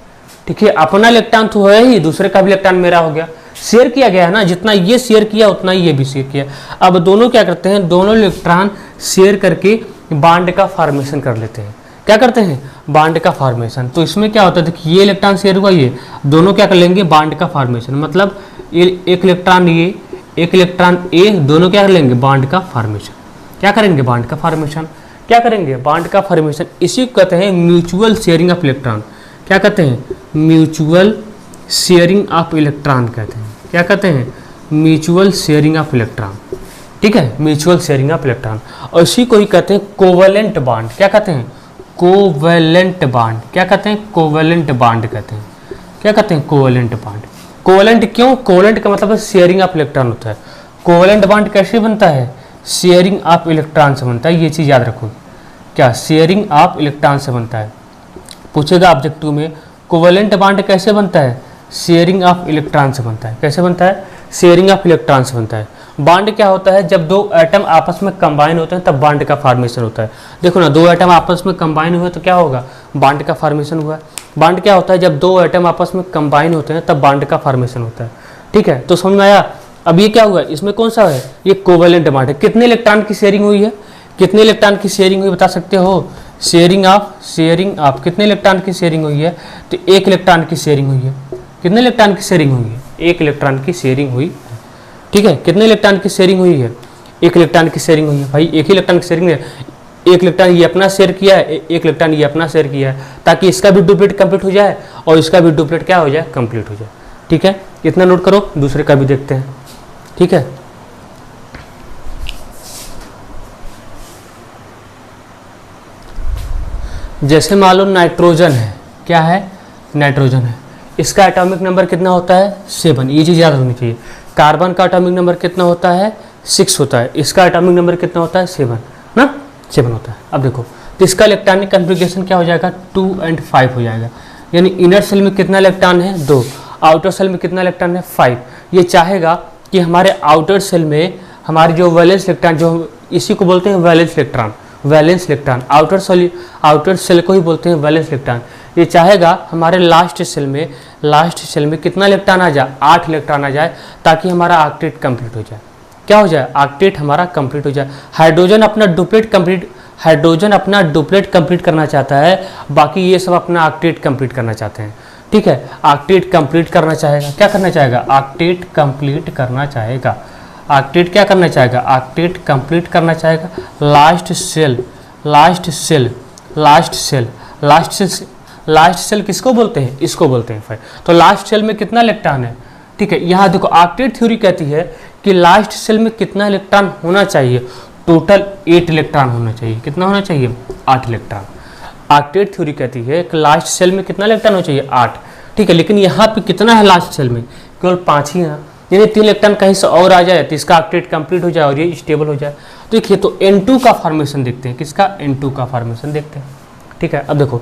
ठीक है। अपना इलेक्ट्रॉन तो है ही, दूसरे का भी इलेक्ट्रॉन मेरा हो गया, शेयर किया गया है ना, जितना ये शेयर किया उतना ये भी शेयर किया। अब दोनों क्या करते हैं, दोनों इलेक्ट्रॉन शेयर करके बॉन्ड का फॉर्मेशन कर लेते हैं। क्या करते हैं, बॉन्ड का फॉर्मेशन। तो इसमें क्या होता है, देखिए ये इलेक्ट्रॉन शेयर हुआ, ये दोनों क्या कर लेंगे, बॉन्ड का फॉर्मेशन, मतलब एक इलेक्ट्रॉन ये, एक इलेक्ट्रॉन ए, दोनों क्या कर लेंगे, बॉन्ड का फॉर्मेशन। क्या करेंगे, बॉन्ड का फॉर्मेशन, क्या करेंगे, बॉन्ड का फॉर्मेशन। इसी को कहते हैं म्यूचुअल शेयरिंग ऑफ इलेक्ट्रॉन। क्या कहते हैं, म्यूचुअल शेयरिंग ऑफ इलेक्ट्रॉन कहते हैं। क्या कहते हैं, म्यूचुअल शेयरिंग ऑफ इलेक्ट्रॉन, ठीक है, म्यूचुअल शेयरिंग ऑफ इलेक्ट्रॉन। और इसी को ही कहते हैं कोवेलेंट बॉन्ड। क्या कहते हैं, कोवेलेंट बॉन्ड। क्या कहते हैं, कोवेलेंट बॉन्ड कहते हैं। क्या कहते हैं, कोवेलेंट बॉन्ड। कोवेलेंट क्यों, कोवेलेंट का मतलब है शेयरिंग ऑफ इलेक्ट्रॉन होता है। कोवेलेंट बॉन्ड कैसे बनता है, शेयरिंग ऑफ इलेक्ट्रॉन से बनता है, ये चीज़ याद रखो। क्या, शेयरिंग ऑफ इलेक्ट्रॉन से बनता है, पूछेगा ऑब्जेक्टिव में, कोवेलेंट बॉन्ड कैसे बनता है, शेयरिंग ऑफ इलेक्ट्रॉन से बनता है। कैसे बनता है, शेयरिंग ऑफ इलेक्ट्रॉन से बनता है। बॉन्ड क्या होता है, जब दो एटम आपस में कंबाइन होते हैं तब बॉन्ड का फॉर्मेशन होता है। देखो ना, दो एटम आपस में कंबाइन हुए तो क्या होगा, बॉन्ड का फॉर्मेशन हुआ। बॉन्ड क्या होता है, जब दो एटम आपस में कंबाइन होते हैं तब बॉन्ड का फॉर्मेशन होता है, ठीक है। तो समझ में आया। अब ये क्या हुआ, इसमें कौन सा है, ये कोवेलेंट बॉन्ड है। कितने इलेक्ट्रॉन की शेयरिंग हुई है, कितने इलेक्ट्रॉन की शेयरिंग हुई बता सकते हो, शेयरिंग ऑफ कितने इलेक्ट्रॉन की शेयरिंग हुई है, तो एक इलेक्ट्रॉन की शेयरिंग हुई है। कितने इलेक्ट्रॉन की शेयरिंग हुई है, एक इलेक्ट्रॉन की शेयरिंग हुई, ठीक है। कितने इलेक्ट्रॉन की शेयरिंग हुई है, एक इलेक्ट्रॉन की शेयरिंग हुई है। भाई एक ही इलेक्ट्रॉन की शेयरिंग है, एक इलेक्ट्रॉन ये अपना शेयर किया है, एक इलेक्ट्रॉन ये अपना शेयर किया है, ताकि इसका भी डुप्लीट कंप्लीट हो जाए और इसका भी डुप्लीट क्या हो जाए, कंप्लीट हो जाए, ठीक है। इतना नोट करो, दूसरे का भी देखते हैं, ठीक है। जैसे मान लो नाइट्रोजन है, क्या है, नाइट्रोजन है, इसका एटॉमिक नंबर कितना होता है, 7। ये चीज़ याद रखनी चाहिए। कार्बन का एटॉमिक नंबर कितना होता है, 6 होता है। इसका एटॉमिक नंबर कितना होता है, 7 ना, 7 होता है। अब देखो, तो इसका इलेक्ट्रॉनिक कन्फिग्रेशन क्या हो जाएगा, 2 और 5 हो जाएगा। यानी इनर सेल में कितना इलेक्ट्रॉन है, 2, आउटर सेल में कितना इलेक्ट्रॉन है, 5। ये चाहेगा कि हमारे आउटर सेल में हमारी जो वैलेंस इलेक्ट्रॉन, जो इसी को बोलते हैं valence electron, valence electron, outer shell को ही बोलते हैं वैलेंस इलेक्ट्रॉन। ये चाहेगा हमारे लास्ट सेल में कितना इलेक्ट्रॉन आ जाए, 8 इलेक्ट्रॉन आ जाए, ताकि हमारा ऑक्टेट कंप्लीट हो जाए। क्या हो जाए, ऑक्टेट हमारा कंप्लीट हो जाए। हाइड्रोजन अपना डुप्लेट कंप्लीट करना चाहता है, बाकी ये सब अपना ऑक्टेट कंप्लीट करना चाहते हैं। ठीक है, ऑक्टेट कंप्लीट करना चाहेगा, क्या करना चाहेगा, ऑक्टेट कंप्लीट करना चाहेगा। ऑक्टेट क्या करना चाहेगा, ऑक्टेट कंप्लीट करना चाहेगा। लास्ट सेल किसको बोलते हैं, इसको बोलते हैं। फिर तो लास्ट सेल में कितना इलेक्ट्रॉन है, ठीक है, यहाँ देखो ऑक्टेट थ्योरी कहती है कि लास्ट सेल में कितना इलेक्ट्रॉन होना चाहिए, टोटल 8 इलेक्ट्रॉन होना चाहिए। कितना होना चाहिए, 8 इलेक्ट्रॉन। ऑक्टेट थ्योरी कहती है कि लास्ट सेल में कितना इलेक्ट्रॉन होना चाहिए, 8। ठीक है, लेकिन यहाँ पे कितना है लास्ट सेल में, केवल 5 ही है। यानी 3 इलेक्ट्रॉन कहीं से और आ जाए तो इसका ऑक्टेट कंप्लीट हो जाए और ये स्टेबल हो जाए। तो देखिए, तो N2 का फॉर्मेशन देखते हैं, किसका, N2 का फॉर्मेशन देखते हैं। ठीक है, अब देखो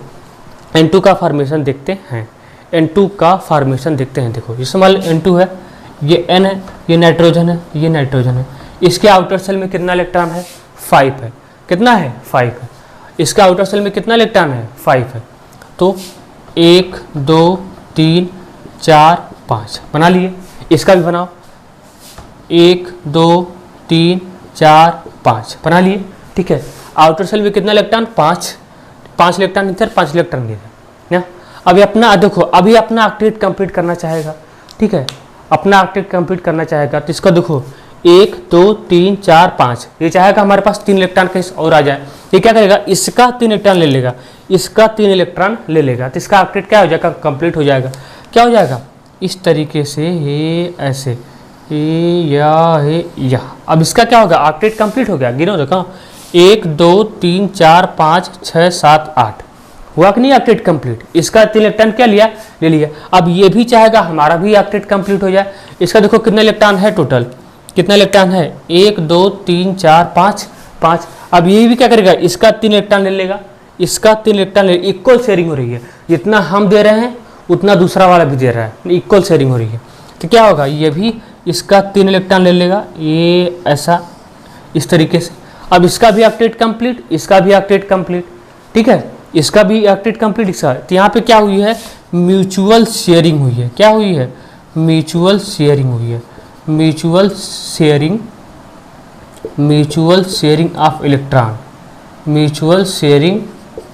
N2 का फॉर्मेशन देखते हैं, N2 का फॉर्मेशन देखते हैं। देखो जैसे मान लो N2 है, ये N है, ये नाइट्रोजन है, ये नाइट्रोजन है। इसके आउटर सेल में कितना इलेक्ट्रॉन है, 5 है। कितना है, 5 है। इसका आउटर सेल में कितना इलेक्ट्रॉन है, 5 है। तो 1 2 3 4 5 बना लिए। इसका भी बनाओ, 1 2 3 4 5 बना लिए। ठीक है, आउटर सेल में कितना इलेक्ट्रॉन, 5 इलेक्ट्रॉन इधर, 5 इलेक्ट्रॉन इधर ना। अभी अपना देखो, अभी अपना ऑक्टेट कंप्लीट करना चाहेगा। ठीक है, अपना ऑक्टेट कंप्लीट करना चाहेगा तो इसका देखो 1 2 3 4 5, ये चाहेगा हमारे पास 3 इलेक्ट्रॉन कहीं और आ जाए। ये क्या करेगा, इसका 3 इलेक्ट्रॉन ले लेगा, इसका 3 इलेक्ट्रॉन ले लेगा, तो इसका ऑक्टेट क्या हो जाएगा, कंप्लीट हो जाएगा। क्या हो जाएगा, इस तरीके से, ये ऐसे, ये या। अब इसका क्या होगा, ऑक्टेट कंप्लीट हो गया। गिनो देखो, 1 2 3 4 5 6 7 8 हुआ कि नहीं ऑक्टेट कंप्लीट। इसका 3 इलेक्ट्रॉन क्या लिया, ले लिया। अब ये भी चाहेगा हमारा भी ऑक्टेट कंप्लीट हो जाए। इसका देखो कितना इलेक्ट्रॉन है, टोटल कितना इलेक्ट्रॉन है, 1 2 3 4 5। अब ये भी क्या करेगा, इसका 3 इलेक्ट्रॉन ले लेगा, इसका 3 इलेक्ट्रॉन ले, इक्वल शेयरिंग हो रही है। जितना हम दे रहे हैं उतना दूसरा वाला भी दे रहा है, इक्वल शेयरिंग हो रही है। तो क्या होगा, ये भी इसका 3 इलेक्ट्रॉन ले लेगा, ये ऐसा, इस तरीके से। अब इसका भी ऑक्टेट कंप्लीट, इसका भी ऑक्टेट कंप्लीट। ठीक है, इसका भी ऑक्टेट कंप्लीट। इसका तो यहाँ पे क्या हुई है, म्यूचुअल शेयरिंग हुई है। क्या हुई है, म्यूचुअल शेयरिंग हुई है। Mutual sharing of electron, mutual sharing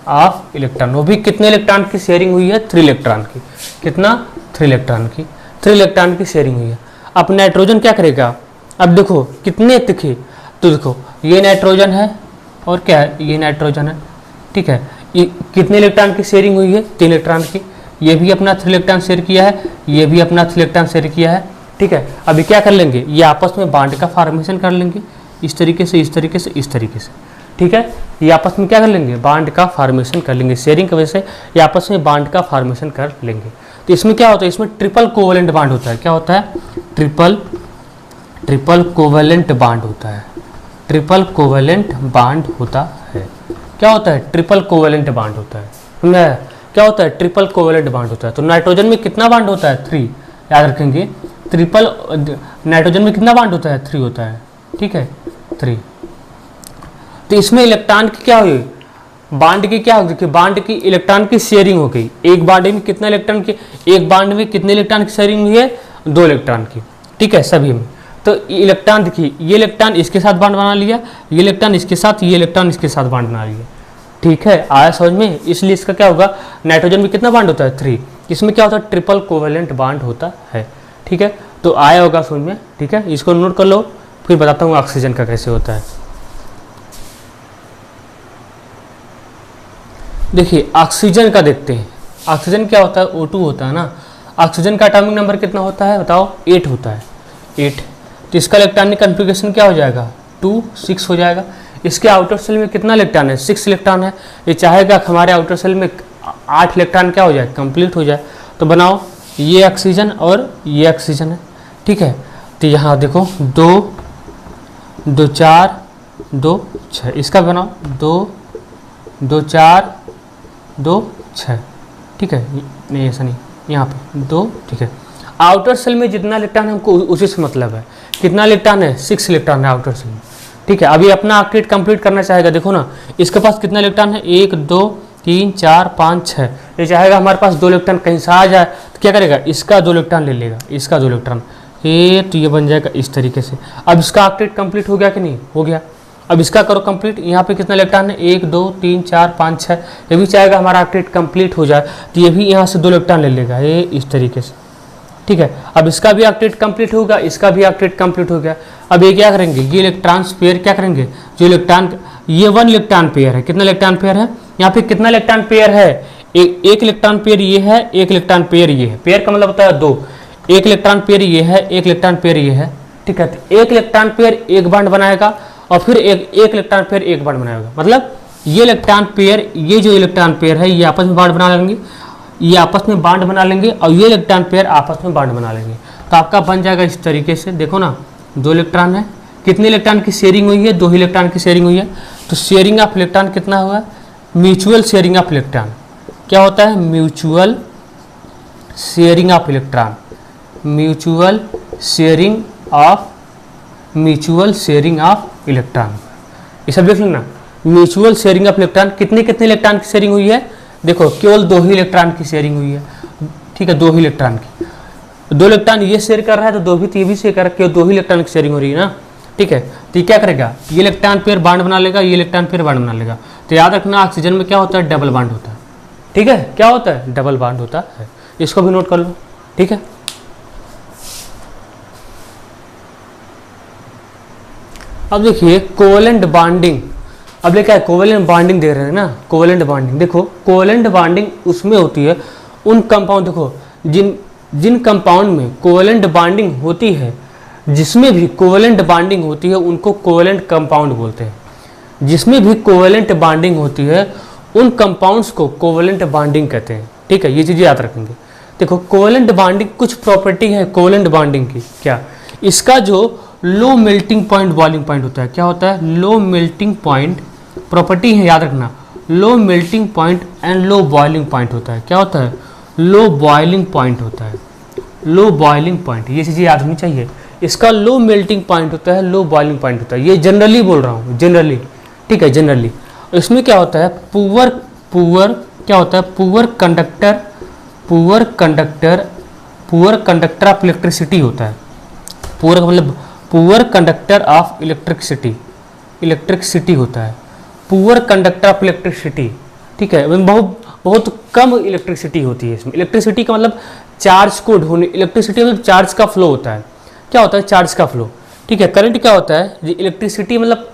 of electron. वो भी कितने इलेक्ट्रॉन की शेयरिंग हुई है, 3 इलेक्ट्रॉन की। कितना, 3 इलेक्ट्रॉन की, 3 इलेक्ट्रॉन की शेयरिंग हुई है। अब नाइट्रोजन क्या करेगा, अब देखो कितने दिखे, तो देखो ये नाइट्रोजन है और क्या है, ये नाइट्रोजन है। ठीक है, ये कितने इलेक्ट्रॉन की शेयरिंग हुई है, 3 इलेक्ट्रॉन की। ये भी अपना 3 इलेक्ट्रॉन शेयर किया है, ये भी अपना 3 इलेक्ट्रॉन शेयर किया है। ठीक है, अभी क्या कर लेंगे, ये आपस में बॉन्ड का फॉर्मेशन कर लेंगे, इस तरीके से, इस तरीके से, इस तरीके से। ठीक है, ये आपस में क्या कर लेंगे, बॉन्ड का फॉर्मेशन कर लेंगे। शेयरिंग की वजह से ये आपस में बॉन्ड का फॉर्मेशन कर लेंगे। तो इसमें क्या होता है, इसमें ट्रिपल कोवेलेंट बॉन्ड होता है। क्या होता है, ट्रिपल कोवेलेंट बॉन्ड होता है। ट्रिपल कोवेलेंट बॉन्ड होता है। क्या होता है, ट्रिपल कोवेलेंट बॉन्ड होता है। क्या होता है, ट्रिपल कोवेलेंट बॉन्ड होता है। तो नाइट्रोजन में कितना बॉन्ड होता है, 3, याद रखेंगे। ट्रिपल नाइट्रोजन में कितना बॉन्ड होता है, 3 होता है। ठीक है, 3। तो इसमें इलेक्ट्रॉन की क्या हुई, बॉन्ड की क्या होगी, बॉन्ड की इलेक्ट्रॉन की शेयरिंग हो गई। एक बॉन्ड में कितना इलेक्ट्रॉन की, एक बॉन्ड में कितने इलेक्ट्रॉन की शेयरिंग हुई है, 2 इलेक्ट्रॉन की। ठीक है, सभी में। तो इलेक्ट्रॉन देखिए, ये इलेक्ट्रॉन इसके साथ बॉन्ड बना लिया, ये इलेक्ट्रॉन इसके साथ, ये इलेक्ट्रॉन इसके साथ बॉन्ड बना लिया। ठीक है, आया समझ में। इसलिए इसका क्या होगा, नाइट्रोजन में कितना बॉन्ड होता है, 3। इसमें क्या होता है, ट्रिपल कोवेलेंट बॉन्ड होता है। ठीक है, तो आया होगा समझ में। ठीक है, इसको नोट कर लो, फिर बताता हूँ ऑक्सीजन का कैसे होता है। देखिए ऑक्सीजन का देखते हैं। ऑक्सीजन क्या होता है, O2 होता है ना। ऑक्सीजन का एटॉमिक नंबर कितना होता है, बताओ, 8 होता है, 8। तो इसका इलेक्ट्रॉनिक कॉन्फ़िगरेशन क्या हो जाएगा, 2 6 हो जाएगा। इसके आउटर सेल में कितना इलेक्ट्रॉन है, 6 इलेक्ट्रॉन है। ये चाहेगा हमारे आउटर सेल में 8 इलेक्ट्रॉन क्या हो जाए, कंप्लीट हो जाए। तो बनाओ, ये ऑक्सीजन और ये ऑक्सीजन है। ठीक है, तो यहाँ देखो 2 2 4 2 6, इसका बनाओ 2 2 4 2 6। ठीक है, नहीं ऐसा नहीं, यहाँ पे 2। ठीक है, आउटर सेल में जितना इलेक्ट्रॉन है हमको उसी से मतलब है। कितना इलेक्ट्रॉन है, 6 इलेक्ट्रॉन है आउटर सेल में। ठीक है, अभी अपना ऑक्टेट कंप्लीट करना चाहेगा। देखो ना, इसके पास कितना इलेक्ट्रॉन है, 1 2 3 4 5 6। ये चाहेगा हमारे पास 2 इलेक्ट्रॉन कहीं से आ जाए तो क्या करेगा, इसका 2 इलेक्ट्रॉन ले लेगा, इसका 2 इलेक्ट्रॉन, ये तो ये बन जाएगा इस तरीके से। अब इसका ऑक्टेट कंप्लीट हो गया कि नहीं, हो गया। अब इसका करो कंप्लीट, यहाँ पे कितना इलेक्ट्रॉन है, 1 2 3 4 5 6, ये भी चाहेगा हमारा ऑक्टेट कंप्लीट हो जाए तो ये भी यहाँ से 2 इलेक्ट्रॉन ले लेगा, ये इस तरीके से, ठीक है। अब इसका भी ऑक्टेट कंप्लीट होगा, इसका भी ऑक्टेट कंप्लीट हो गया। अब ये क्या करेंगे, ये इलेक्ट्रॉन्स पेयर क्या करेंगे, जो इलेक्ट्रॉन, ये 1 इलेक्ट्रॉन पेयर है, कितना इलेक्ट्रॉन पेयर है, यहाँ पे कितना इलेक्ट्रॉन पेयर है, एक इलेक्ट्रॉन पेयर ये है, एक इलेक्ट्रॉन पेयर ये है, पेयर का मतलब होता है 2, एक इलेक्ट्रॉन पेयर ये है, एक इलेक्ट्रॉन पेयर ये है, ठीक है। तो एक इलेक्ट्रॉन पेयर एक बॉन्ड बनाएगा और फिर एक इलेक्ट्रॉन पेयर एक बॉन्ड बनाएगा, मतलब ये इलेक्ट्रॉन पेयर, ये जो इलेक्ट्रॉन पेयर है ये आपस में बॉन्ड बना लेंगे, ये आपस में बॉन्ड बना लेंगे और ये इलेक्ट्रॉन पेयर आपस में बॉन्ड बना लेंगे। तो आपका बन जाएगा इस तरीके से, देखो ना 2 इलेक्ट्रॉन है, कितने इलेक्ट्रॉन की शेयरिंग हुई है, 2 ही इलेक्ट्रॉन की शेयरिंग हुई है। तो शेयरिंग ऑफ इलेक्ट्रॉन कितना हुआ है, म्यूचुअल शेयरिंग ऑफ इलेक्ट्रॉन क्या होता है, mutual sharing of electron, mutual sharing of electron, ये सब देख लेना। म्यूचुअल शेयरिंग ऑफ इलेक्ट्रॉन, कितने कितने इलेक्ट्रॉन की शेयरिंग हुई है, देखो केवल 2 ही इलेक्ट्रॉन की शेयरिंग हुई है, ठीक है, 2 ही इलेक्ट्रॉन की, 2 इलेक्ट्रॉन ये शेयर कर रहा है तो 2 भी ये भी शेयर कर रहा है, केवल 2 ही इलेक्ट्रॉन की शेयरिंग हो रही है ना, ठीक है। तो ये क्या करेगा, ये इलेक्ट्रॉन पेयर बॉन्ड बना लेगा, ये इलेक्ट्रॉन पेयर बॉन्ड बना लेगा। तो याद रखना ऑक्सीजन में क्या होता है, डबल बॉन्ड होता है, ठीक है, क्या होता है, डबल बॉन्ड होता है, इसको भी नोट कर लो, ठीक है। अब देखिए कोवेलेंट बॉन्डिंग, अब देखिए कोवेलेंट बॉन्डिंग दे रहे हैं ना, कोवेलेंट बॉन्डिंग, देखो कोवेलेंट बॉन्डिंग उसमें होती है उन कंपाउंड, देखो जिन कंपाउंड में कोवेलेंट बॉन्डिंग होती है, जिसमें भी कोवेलेंट बॉन्डिंग होती है उनको कोवेलेंट कंपाउंड बोलते हैं, जिसमें भी कोवेलेंट बॉन्डिंग होती है उन कंपाउंड्स को कोवेलेंट बॉन्डिंग कहते हैं, ठीक है, ये चीज़ें याद रखेंगे। देखो कोवेलेंट बॉन्डिंग कुछ प्रॉपर्टी है कोवेलेंट बॉन्डिंग की, क्या, इसका जो low melting point boiling point होता है, क्या होता है, लो मेल्टिंग पॉइंट प्रॉपर्टी है, याद रखना, low melting point and low boiling point होता है, क्या होता है, लो बॉइलिंग पॉइंट होता है, लो बॉइलिंग पॉइंट, ये चीज़ें याद होनी चाहिए। इसका लो मेल्टिंग पॉइंट होता है, लो बॉइलिंग पॉइंट होता है, ये जनरली बोल रहा हूँ, जनरली, ठीक है, जनरली। इसमें क्या होता है, पुअर क्या होता है, पुअर कंडक्टर ऑफ इलेक्ट्रिसिटी होता है, पुअर मतलब पुअर कंडक्टर ऑफ इलेक्ट्रिसिटी होता है, पुअर कंडक्टर ऑफ इलेक्ट्रिसिटी, ठीक है, बहुत कम इलेक्ट्रिसिटी होती है इसमें। इलेक्ट्रिसिटी का मतलब चार्ज को ढोने, इलेक्ट्रिसिटी मतलब चार्ज का फ्लो होता है, क्या होता है, चार्ज का फ्लो, ठीक है। करंट क्या होता है, इलेक्ट्रिसिटी मतलब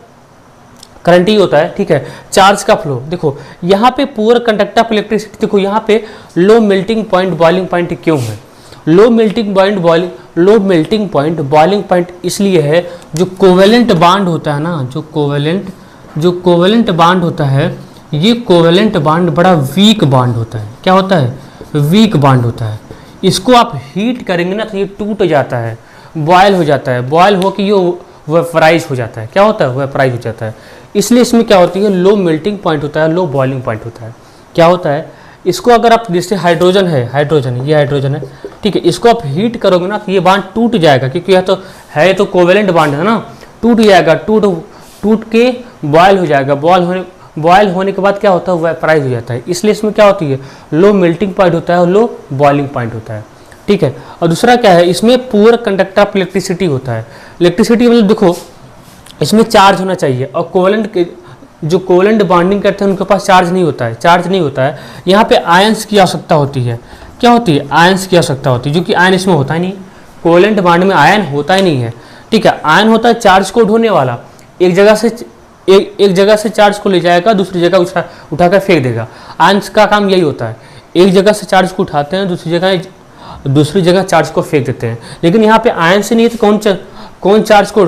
करंट ही होता है, ठीक है, चार्ज का फ्लो। देखो यहाँ पे पुअर कंडक्टर ऑफ इलेक्ट्रिसिटी, देखो यहाँ पे low melting point boiling point क्यों है, low melting point boiling point इसलिए है, जो कोवेलेंट बॉन्ड होता है ना, जो कोवेलेंट बॉन्ड होता है, ये कोवेलेंट बॉन्ड बड़ा वीक बॉन्ड होता है, क्या होता है, वीक बॉन्ड होता है। इसको आप हीट करेंगे ना तो ये टूट जाता है, बॉयल हो जाता है, बॉयल हो के ये वेपराइज हो जाता है, क्या होता है, वेपराइज हो जाता है। इसलिए इसमें क्या होती है, लो मेल्टिंग पॉइंट होता है, लो बॉइलिंग पॉइंट होता है। क्या होता है, इसको अगर आप, जैसे हाइड्रोजन है, ये हाइड्रोजन है, ठीक है, इसको आप हीट करोगे ना तो ये बॉन्ड टूट जाएगा, क्योंकि यह तो है तो कोवेलेंट बॉन्ड है ना, टूट जाएगा, टूट के बॉयल हो जाएगा, बॉयल होने के बाद क्या होता है, वेपराइज हो जाता है। इसलिए इसमें क्या होती है, लो मेल्टिंग पॉइंट होता है और लो बॉइलिंग पॉइंट होता है, ठीक है। और दूसरा क्या है, इसमें पुअर कंडक्टर ऑफ इलेक्ट्रिसिटी होता है। इलेक्ट्रिसिटी मतलब देखो इसमें चार्ज होना चाहिए, और कोवेलेंट के जो कोवेलेंट बॉन्डिंग करते हैं उनके पास चार्ज नहीं होता है, यहाँ पे आयंस की आवश्यकता होती है, क्या होती है, आयंस की आवश्यकता होती है, जो कि आयन इसमें होता ही नहीं, कोवेलेंट बॉन्ड में आयन होता ही नहीं है, ठीक है। आयन होता है चार्ज को ढोने वाला, एक जगह से चार्ज को ले जाएगा, दूसरी जगह उठाकर फेंक देगा। आयंस का काम यही होता है, एक जगह से चार्ज को उठाते हैं, दूसरी जगह चार्ज को फेंक देते हैं। लेकिन यहाँ पे आयन से नहीं है तो कौन चार्ज को,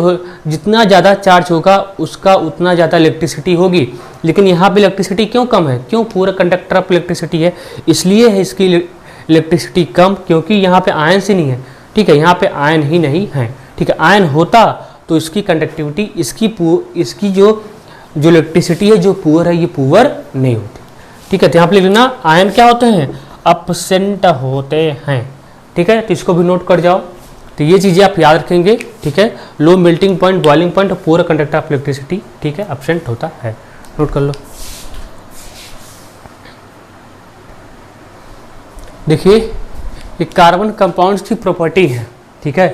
जितना ज़्यादा चार्ज होगा उसका उतना ज़्यादा इलेक्ट्रिसिटी होगी। लेकिन यहाँ पे इलेक्ट्रिसिटी क्यों कम है, क्यों, पूरा कंडक्टर ऑफ इलेक्ट्रिसिटी है, इसलिए है इसकी इलेक्ट्रिसिटी कम, क्योंकि यहाँ पे आयन से नहीं है, ठीक है, यहाँ पे आयन ही नहीं है, ठीक है। आयन होता तो इसकी कंडक्टिविटी, इसकी जो इलेक्ट्रिसिटी है, जो पुअर है, ये पुअर नहीं होती, ठीक है। तो यहाँ पे लिखना आयन क्या होते हैं, अपसेंट होते हैं, ठीक है। तो इसको भी नोट कर जाओ। तो ये चीज़ें आप याद रखेंगे, ठीक है। Low melting point, boiling point, पूरा कंडक्टर ऑफ इलेक्ट्रिसिटी, ठीक है, अपसेंट होता है, नोट कर लो। देखिए ये कार्बन कंपाउंड्स की प्रॉपर्टी है, ठीक है,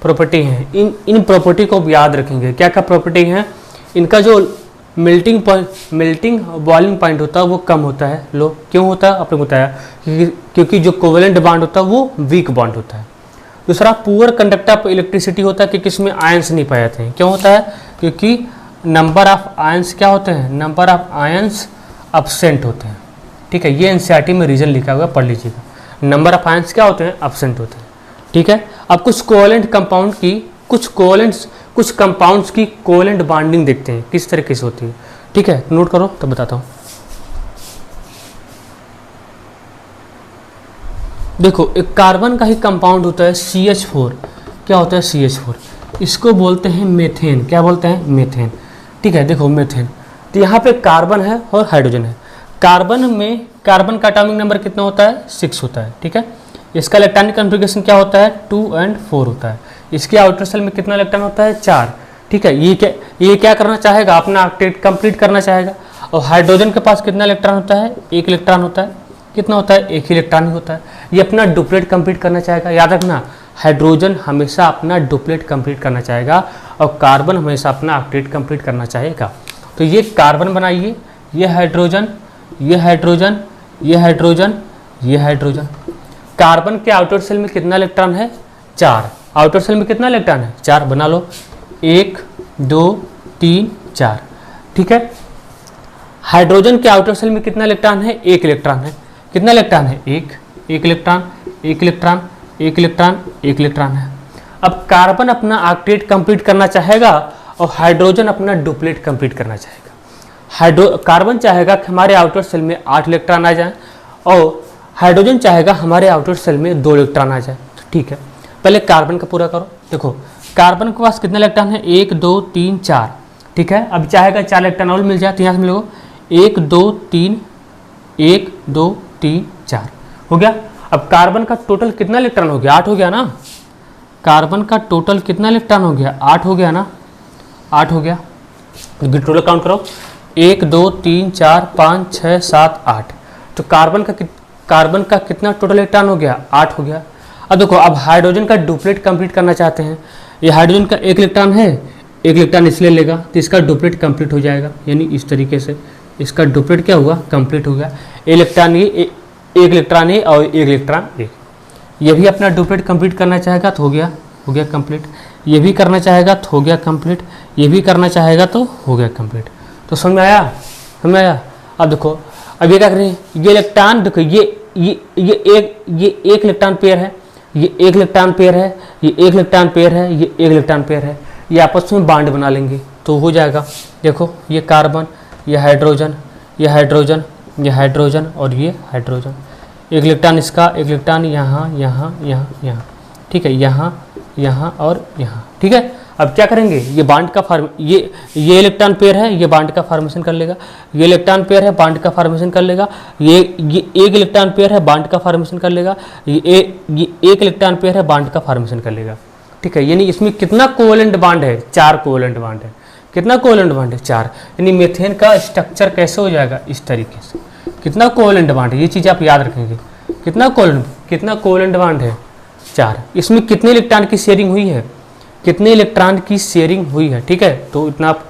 प्रॉपर्टी है। इन प्रॉपर्टी को आप याद रखेंगे। क्या क्या प्रॉपर्टी है? इनका जो मेल्टिंग बॉइलिंग पॉइंट होता है वो कम होता है, लो। क्यों होता है? आपने बताया क्योंकि जो कोवेलेंट बॉन्ड होता है वो वीक बॉन्ड होता है। दूसरा, पुअर कंडक्टर ऑफ इलेक्ट्रिसिटी होता है क्योंकि इसमें आयंस नहीं पाए जाते हैं। क्यों होता है? क्योंकि नंबर ऑफ आयंस क्या होते हैं? नंबर ऑफ आयंस अब्सेंट होते हैं, ठीक है। ये एनसीईआरटी में रीजन लिखा हुआ है, पढ़ लीजिएगा। नंबर ऑफ आयंस क्या होते हैं? अब्सेंट होते हैं, ठीक है। अब कुछ कोवेलेंट कंपाउंड की कुछ कंपाउंड्स की कोवेलेंट बॉन्डिंग देखते हैं किस तरीके से होती है, ठीक है। नोट करो तब बताता हूँ। देखो एक कार्बन का ही कंपाउंड होता है CH4। क्या होता है? CH4। इसको बोलते हैं मेथेन। क्या बोलते हैं? मेथेन, ठीक है। देखो मेथेन, तो यहाँ पे कार्बन है और हाइड्रोजन है। कार्बन का एटॉमिक नंबर कितना होता है? 6 होता है, ठीक है। इसका इलेक्ट्रॉनिक कॉन्फ़िगरेशन क्या होता है? 2 और 4 होता है। इसके आउटर सेल में कितना इलेक्ट्रॉन होता है? 4, ठीक है। ये क्या करना चाहेगा? अपना ऑक्टेट कंप्लीट करना चाहेगा। और हाइड्रोजन के पास कितना इलेक्ट्रॉन होता है? 1 इलेक्ट्रॉन होता है। कितना होता है? 1 ही इलेक्ट्रॉन ही होता है। ये अपना डुप्लेट कंप्लीट करना चाहेगा। याद रखना, हाइड्रोजन हमेशा अपना डुप्लेट कंप्लीट करना चाहेगा और कार्बन हमेशा अपना ऑक्टेट कंप्लीट करना चाहेगा। तो ये कार्बन बनाइए, ये हाइड्रोजन, ये हाइड्रोजन, ये हाइड्रोजन, ये हाइड्रोजन। कार्बन के आउटर सेल में कितना इलेक्ट्रॉन है? 4। आउटर सेल में कितना इलेक्ट्रॉन है? 4। बना लो, 1 2 3 4, ठीक है। हाइड्रोजन के आउटर सेल में कितना इलेक्ट्रॉन है? 1 इलेक्ट्रॉन है। कितना इलेक्ट्रॉन है? 1 इलेक्ट्रॉन, 1 इलेक्ट्रॉन, 1 इलेक्ट्रॉन, 1 इलेक्ट्रॉन है। अब कार्बन अपना ऑक्टेट कंप्लीट करना चाहेगा और हाइड्रोजन अपना डुप्लेट कंप्लीट करना चाहेगा। कार्बन चाहेगा कि हमारे आउटर सेल में 8 इलेक्ट्रॉन आ जाए और हाइड्रोजन चाहेगा हमारे आउटर सेल में 2 इलेक्ट्रॉन आ जाए, ठीक है। पहले कार्बन का पूरा करो। देखो कार्बन के पास कितने इलेक्ट्रॉन है? 1 2 3 4, ठीक है। अब चाहेगा 4 इलेक्ट्रॉन और मिल जाए, तो यहाँ से मिलेगा 1 2 3, 1 2 3 4 हो गया। अब कार्बन का टोटल कितना इलेक्ट्रॉन हो गया? 8 हो गया ना। कार्बन का टोटल कितना इलेक्ट्रॉन हो गया? 8 हो गया ना, 8 हो गया। टोटल काउंट करो, 1 2 3 4 5 6 7 8। तो कार्बन का कितना टोटल इलेक्ट्रॉन हो गया? 8 हो गया। अब देखो, अब हाइड्रोजन का डुप्लेट कंप्लीट करना चाहते हैं। ये हाइड्रोजन का 1 इलेक्ट्रॉन है, 1 इलेक्ट्रॉन इसलिए लेगा तो इसका डुप्लेट कंप्लीट हो जाएगा, यानी इस तरीके से इसका डुप्लेट क्या हुआ? कंप्लीट हो गया। इलेक्ट्रॉन ये 1 इलेक्ट्रॉन है और 1 इलेक्ट्रॉन एक। ये भी अपना डुप्लेट कंप्लीट करना चाहेगा तो हो गया कंप्लीट। ये भी करना चाहेगा तो हो गया कंप्लीट। ये भी करना चाहेगा तो हो गया कंप्लीट। तो समझ में आया? समझ में आया? अब देखो, अब ये क्या करें? ये इलेक्ट्रॉन देखो, ये एक इलेक्ट्रॉन पेयर है, ये 1 इलेक्ट्रॉन पेयर है, ये 1 इलेक्ट्रॉन पेयर है, ये 1 इलेक्ट्रॉन पेयर है। ये आपस में बॉन्ड बना लेंगे तो हो जाएगा। देखो ये कार्बन, ये हाइड्रोजन, ये हाइड्रोजन, ये हाइड्रोजन और ये हाइड्रोजन। 1 इलेक्ट्रॉन इसका, 1 इलेक्ट्रॉन यहाँ यहाँ यहाँ यहाँ, ठीक है, यहाँ यहाँ और यहाँ, ठीक है। अब क्या करेंगे? ये बॉन्ड का ये इलेक्ट्रॉन पेयर है, ये बॉन्ड का फॉर्मेशन कर लेगा। ये इलेक्ट्रॉन पेयर है, बॉन्ड का फॉर्मेशन कर लेगा। ये 1 इलेक्ट्रॉन पेयर है, बॉन्ड का फॉर्मेशन कर लेगा। ये 1 इलेक्ट्रॉन पेयर है, बॉन्ड का फॉर्मेशन कर लेगा, ठीक है। यानी इसमें कितना कोवेलेंट बॉन्ड है? 4 कोवेलेंट बॉन्ड है। कितना कोवेलेंट बॉन्ड है? 4। यानी मीथेन का स्ट्रक्चर कैसे हो जाएगा? इस तरीके से। कितना कोवेलेंट बॉन्ड है? ये चीज़ आप याद रखेंगे। कितना कोवेलेंट बॉन्ड है? 4। इसमें कितने इलेक्ट्रॉन की शेयरिंग हुई है? कितने इलेक्ट्रॉन की शेयरिंग हुई है, ठीक है। तो इतना आप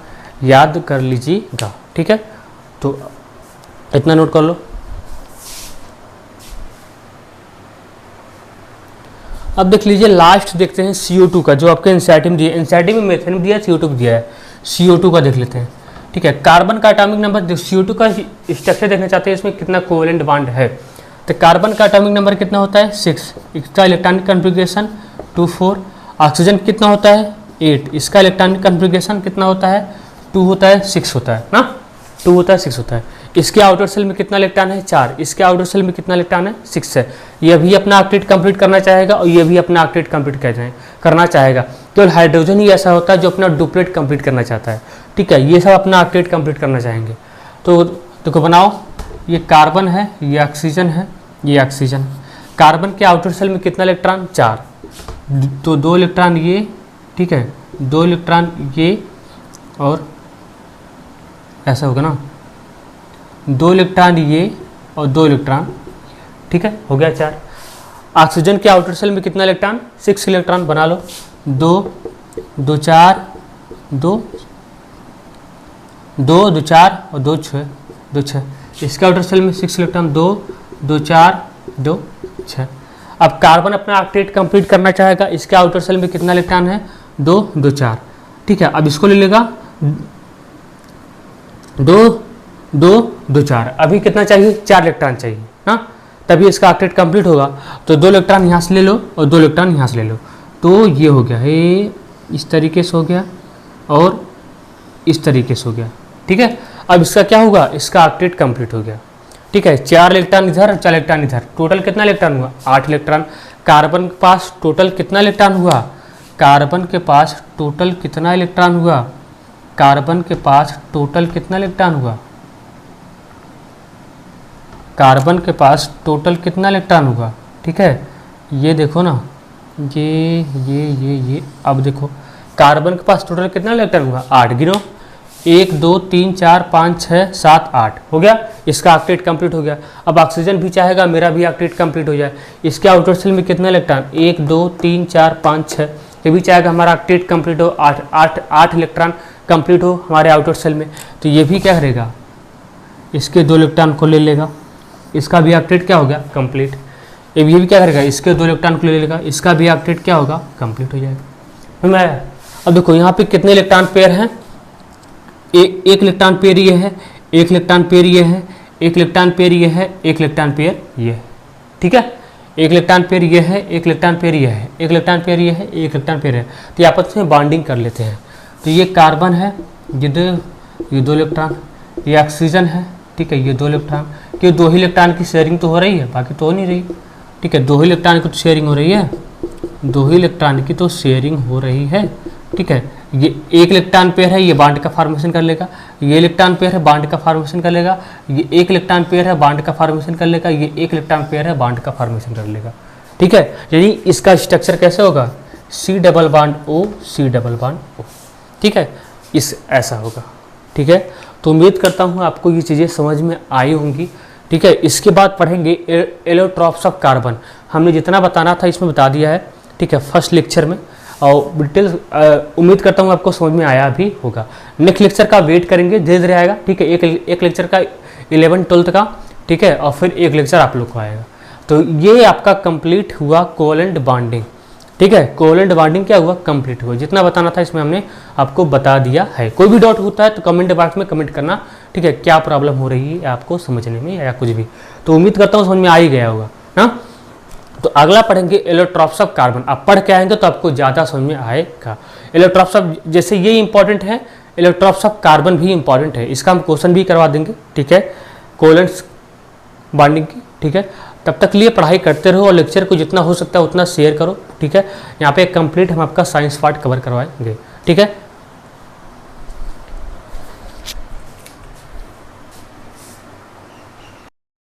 याद कर लीजिएगा, ठीक है। तो इतना नोट कर लो। अब देख लीजिए, लास्ट देखते हैं CO2 का, जो आपके एनसीईआरटी में दिया। एनसीईआरटी में मेथेन में दिया है, CO2 में दिया है। CO2 का देख लेते हैं, ठीक है। कार्बन का एटॉमिक नंबर, CO2 का स्ट्रक्चर देखना चाहते हैं, इसमें कितना कोवेलेंट बॉन्ड है। तो कार्बन का एटॉमिक नंबर कितना होता है? 6। इसका इलेक्ट्रॉनिक कॉन्फ़िगरेशन 2 4। ऑक्सीजन कितना होता है? 8। इसका इलेक्ट्रॉनिक कॉन्फ़िगरेशन कितना होता है? 2 होता है, 6 होता है ना, 2 होता है, 6 होता है। इसके आउटर सेल में कितना इलेक्ट्रॉन है? 4। इसके आउटर सेल में कितना इलेक्ट्रॉन है? 6 है। ये भी अपना ऑक्टेट कंप्लीट करना चाहेगा और ये भी अपना ऑक्टेट कंप्लीट करना चाहेगा। केवल हाइड्रोजन ही ऐसा होता है जो अपना डुप्लेट कंप्लीट करना चाहता है, ठीक है। ये सब अपना ऑक्टेट कंप्लीट करना चाहेंगे। तो देखो बनाओ, ये कार्बन है, ये ऑक्सीजन है, ये ऑक्सीजन। कार्बन के आउटर सेल में कितना इलेक्ट्रॉन? 4। तो 2 इलेक्ट्रॉन ये, ठीक है, 2 इलेक्ट्रॉन ये और ऐसा होगा ना, 2 इलेक्ट्रॉन ये और 2 इलेक्ट्रॉन, ठीक है, हो गया 4। ऑक्सीजन के आउटर शेल में कितना इलेक्ट्रॉन, 6 इलेक्ट्रॉन, बना लो, 2 2 4 2 2 2 4 और 2 6। इसके आउटर शेल में 6 इलेक्ट्रॉन, 2 2 4 2 6। अब कार्बन अपना ऑक्टेट कंप्लीट करना चाहेगा, इसके आउटर शेल में कितना इलेक्ट्रॉन है, 2 2 4, ठीक है। अब इसको ले लेगा 2 2 2 4, अभी कितना चाहिए, 4 इलेक्ट्रॉन चाहिए, हाँ, तभी इसका ऑक्टेट कंप्लीट होगा। तो 2 इलेक्ट्रॉन यहाँ से ले लो और 2 इलेक्ट्रॉन यहाँ से ले लो, तो ये हो गया, ये इस तरीके से हो गया और इस तरीके से हो गया, ठीक है। अब इसका क्या होगा, इसका ऑक्टेट कंप्लीट हो गया, ठीक है। 4 इलेक्ट्रॉन इधर, 4 इलेक्ट्रॉन इधर, टोटल कितना इलेक्ट्रॉन हुआ, 8 इलेक्ट्रॉन। कार्बन के पास टोटल कितना इलेक्ट्रॉन हुआ, कार्बन के पास टोटल कितना इलेक्ट्रॉन हुआ, कार्बन के पास टोटल कितना इलेक्ट्रॉन हुआ, कार्बन के पास टोटल कितना इलेक्ट्रॉन हुआ, ठीक है। ये देखो ना, ये अब देखो कार्बन के पास टोटल कितना इलेक्ट्रॉन हुआ, 8, गिनो, 1 2 3 4 5 6 7 8 हो गया, इसका ऑक्टेट कंप्लीट हो गया। अब ऑक्सीजन भी चाहेगा मेरा भी ऑक्टेट कंप्लीट हो जाए, इसके आउटर शेल में कितना इलेक्ट्रॉन, 1 2 3 4 5 6, ये भी चाहेगा हमारा ऑक्टेट कंप्लीट हो, 8 इलेक्ट्रॉन कंप्लीट हो हमारे आउटर शेल में। तो ये भी क्या करेगा, इसके 2 इलेक्ट्रॉन को ले लेगा, इसका भी ऑक्टेट क्या हो गया, कंप्लीट। ये भी क्या करेगा, इसके 2 इलेक्ट्रॉन को ले लेगा, इसका भी ऑक्टेट क्या होगा, कंप्लीट हो जाएगा। मैं अब देखो यहाँ पे कितने इलेक्ट्रॉन पेयर हैं, एक इलेक्ट्रॉन पेयर ये है, एक इलेक्ट्रॉन पेयर ये है, एक इलेक्ट्रॉन पेयर ये है, एक इलेक्ट्रॉन पेयर ये है, ठीक है। एक इलेक्ट्रॉन पेयर ये है, एक इलेक्ट्रॉन पेयर ये है, एक इलेक्ट्रॉन पेयर ये है, एक इलेक्ट्रॉन पेयर है। तो ये आपस में बॉन्डिंग कर लेते हैं। तो ये कार्बन है, ये 2 इलेक्ट्रॉन, ये ऑक्सीजन है, ठीक है, ये 2 इलेक्ट्रॉन, कि 2 ही इलेक्ट्रॉन की शेयरिंग तो हो रही है, बाकी तो हो नहीं रही, ठीक है। 2 ही इलेक्ट्रॉन की तो शेयरिंग हो रही है, 2 ही इलेक्ट्रॉन की तो शेयरिंग हो रही है, ठीक है। ये एक इलेक्ट्रॉन पेयर है, ये बॉन्ड का फॉर्मेशन कर लेगा, ये इलेक्ट्रॉन पेयर है, बॉन्ड का फॉर्मेशन कर लेगा, ये एक इलेक्ट्रॉन पेयर है, बॉन्ड का फॉर्मेशन कर लेगा, ये एक इलेक्ट्रॉन पेयर है, बॉन्ड का फॉर्मेशन कर लेगा, ठीक है। यानी इसका स्ट्रक्चर कैसे होगा, C double bond O, C double bond O, ठीक है, इस ऐसा होगा, ठीक है। तो उम्मीद करता हूँ आपको ये चीज़ें समझ में आई होंगी, ठीक है। इसके बाद पढ़ेंगे एलोट्रॉप्स ऑफ कार्बन, हमने जितना बताना था इसमें बता दिया है, ठीक है, फर्स्ट लेक्चर में, और डिटेल उम्मीद करता हूँ आपको समझ में आया भी होगा। नेक्स्ट लेक्चर का वेट करेंगे, धीरे धीरे आएगा, ठीक है। एक लेक्चर का 11th-12th का, ठीक है, और फिर एक लेक्चर आप लोग को आएगा। तो ये आपका कंप्लीट हुआ कोवेलेंट बॉन्डिंग, ठीक है। कोवेलेंट बॉन्डिंग क्या हुआ, कंप्लीट हुआ, जितना बताना था इसमें हमने आपको बता दिया है। कोई भी डाउट होता है तो कमेंट बॉक्स में कमेंट करना, ठीक है, क्या प्रॉब्लम हो रही है आपको समझने में या कुछ भी। तो उम्मीद करता हूँ समझ में आ ही गया होगा ना। तो अगला पढ़ेंगे एलोट्रॉप्स ऑफ कार्बन। आप पढ़ के आएंगे तो आपको ज़्यादा समझ में आएगा। एलोट्रॉप्स ऑफ, जैसे ये इंपॉर्टेंट है, एलोट्रॉप्स ऑफ कार्बन भी इंपॉर्टेंट है, इसका हम क्वेश्चन भी करवा देंगे, ठीक है, कोवेलेंट बॉन्डिंग की, ठीक है। तब तक लिए पढ़ाई करते रहो और लेक्चर को जितना हो सकता है उतना शेयर करो, ठीक है। यहाँ पे कंप्लीट हम आपका साइंस पार्ट कवर करवाएंगे, ठीक है।